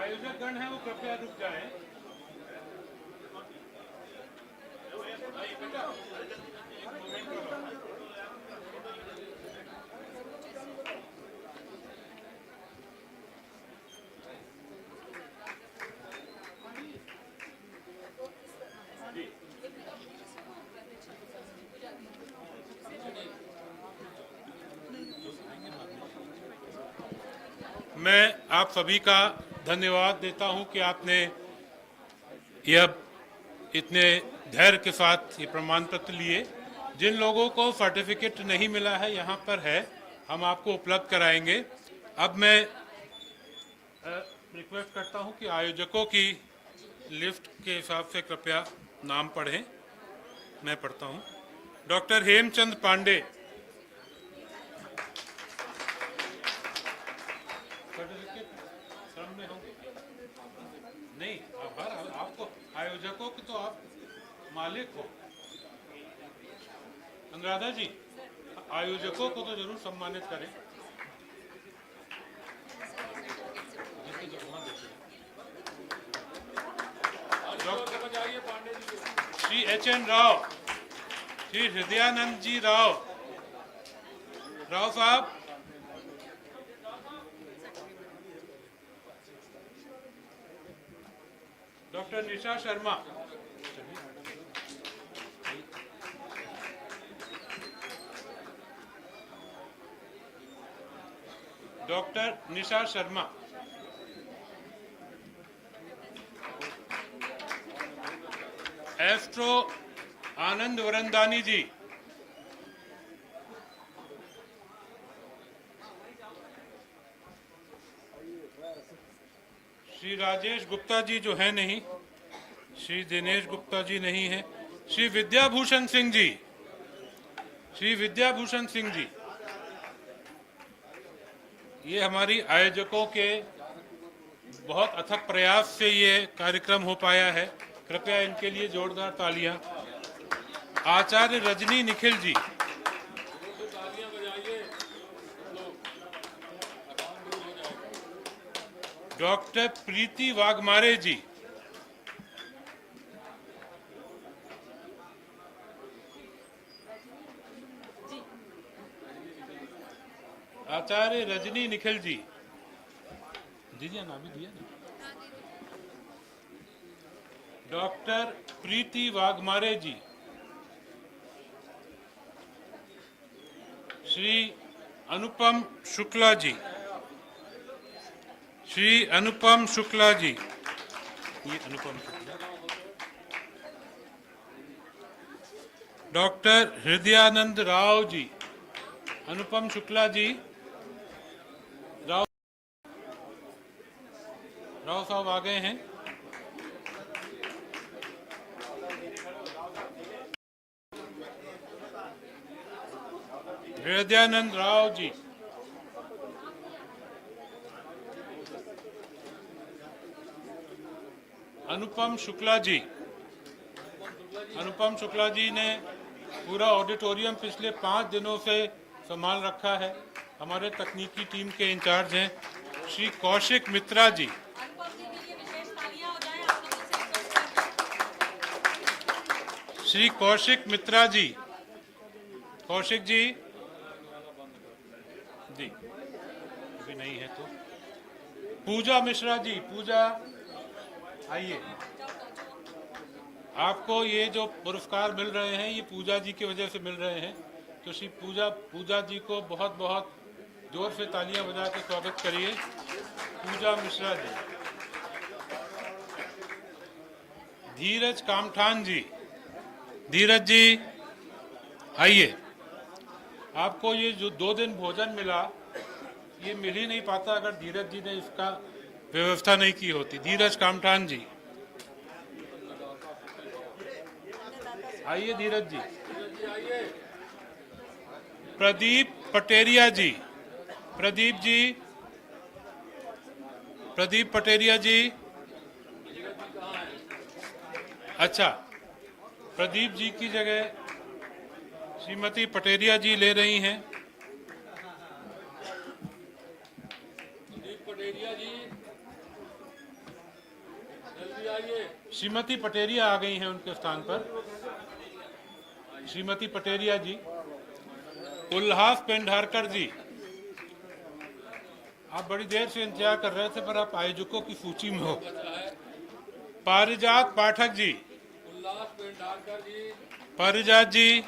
आयोजक गण है वो कृपया रुक जाएं। मैं आप सभी का धन्यवाद देता हूं कि आपने यह इतने धैर्य के साथ ये प्रमाण पत्र लिए। जिन लोगों को सर्टिफिकेट नहीं मिला है यहाँ पर है, हम आपको उपलब्ध कराएंगे। अब मैं रिक्वेस्ट करता हूं कि आयोजकों की लिस्ट के हिसाब से कृपया नाम पढ़ें। मैं पढ़ता हूं। डॉक्टर हेमचंद पांडे, सर्टिफिकेट क्रम में होंगे नहीं, आपको आयोजकों की तो आप मालिक हो। अनुराधा जी, आयोजकों को तो जरूर सम्मानित करें। श्री एच.एन. राव, श्री हृदयानंद जी राव साहब, doctor Nisha Sharma, doctor Nisha Sharma, astro आनंद वरंदानी जी, श्री राजेश गुप्ता जी जो है नहीं, श्री दिनेश गुप्ता जी नहीं है, श्री विद्याभूषण सिंह जी, श्री विद्याभूषण सिंह जी, ये हमारी आयोजकों के बहुत अथक प्रयास से ये कार्यक्रम हो पाया है। कृपया इनके लिए जोरदार तालियां। आचार्य रजनी निखिल जी, डॉक्टर प्रीति वाघमारे जी, आचार्य रजनी निखिल जी, जी नाम भी दिया ना, डॉक्टर प्रीति वाघमारे जी, श्री अनुपम शुक्ला जी, श्री अनुपम शुक्ला जी, ये अनुपम शुक्ला, डॉक्टर हृदयानंद राव जी, अनुपम शुक्ला जी, राव साहब आ गए हैं। हृदयानंद राव जी, अनुपम शुक्ला जी, अनुपम शुक्ला जी ने पूरा ऑडिटोरियम पिछले 5 दिनों से संभाल रखा है। हमारे तकनीकी टीम के इंचार्ज हैं। श्री कौशिक मित्रा जी, श्री कौशिक मित्रा जी, कौशिक जी जी अभी नहीं है तो पूजा मिश्रा जी, पूजा आइए। आपको ये जो पुरस्कार मिल रहे हैं ये पूजा जी की वजह से मिल रहे हैं, तो श्री पूजा जी को बहुत बहुत जोर से तालियां बजा के स्वागत करिए। पूजा मिश्रा जी, धीरज कामठान जी, धीरज जी आइए। आपको ये जो 2 दिन भोजन मिला ये मिल ही नहीं पाता अगर धीरज जी ने इसका व्यवस्था नहीं की होती। धीरज कामठान जी आइए, धीरज जी। प्रदीप पटेरिया जी, प्रदीप जी, प्रदीप पटेरिया जी, अच्छा प्रदीप जी की जगह श्रीमती पटेरिया जी ले रही हैं। प्रदीप पटेरिया जी, श्रीमती पटेरिया आ गई हैं उनके स्थान पर। श्रीमती पटेरिया जी। उल्लास पेंढारकर जी, आप बड़ी देर से इंतजार कर रहे थे पर आप आयोजकों की सूची में हो। पारिजात पाठक जी। उल्लास पेंढारकर जी। पारिजात जी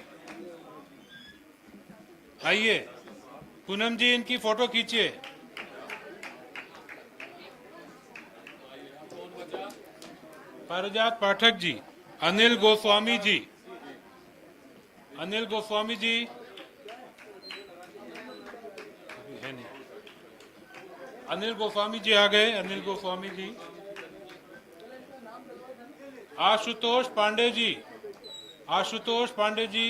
आइए। पूनम जी इनकी फोटो खींचिए। पारिजात पाठक जी। अनिल गोस्वामी जी। अनिल गोस्वामी जी अभी है नहीं। अनिल गोस्वामी जी आ गए। अनिल गोस्वामी जी। आशुतोष पांडे जी। आशुतोष पांडे जी।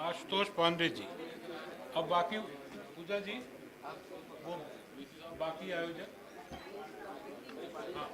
आशुतोष पांडे जी। अब बाकी पूजा जी, वो बाकी आयोजक। हाँ।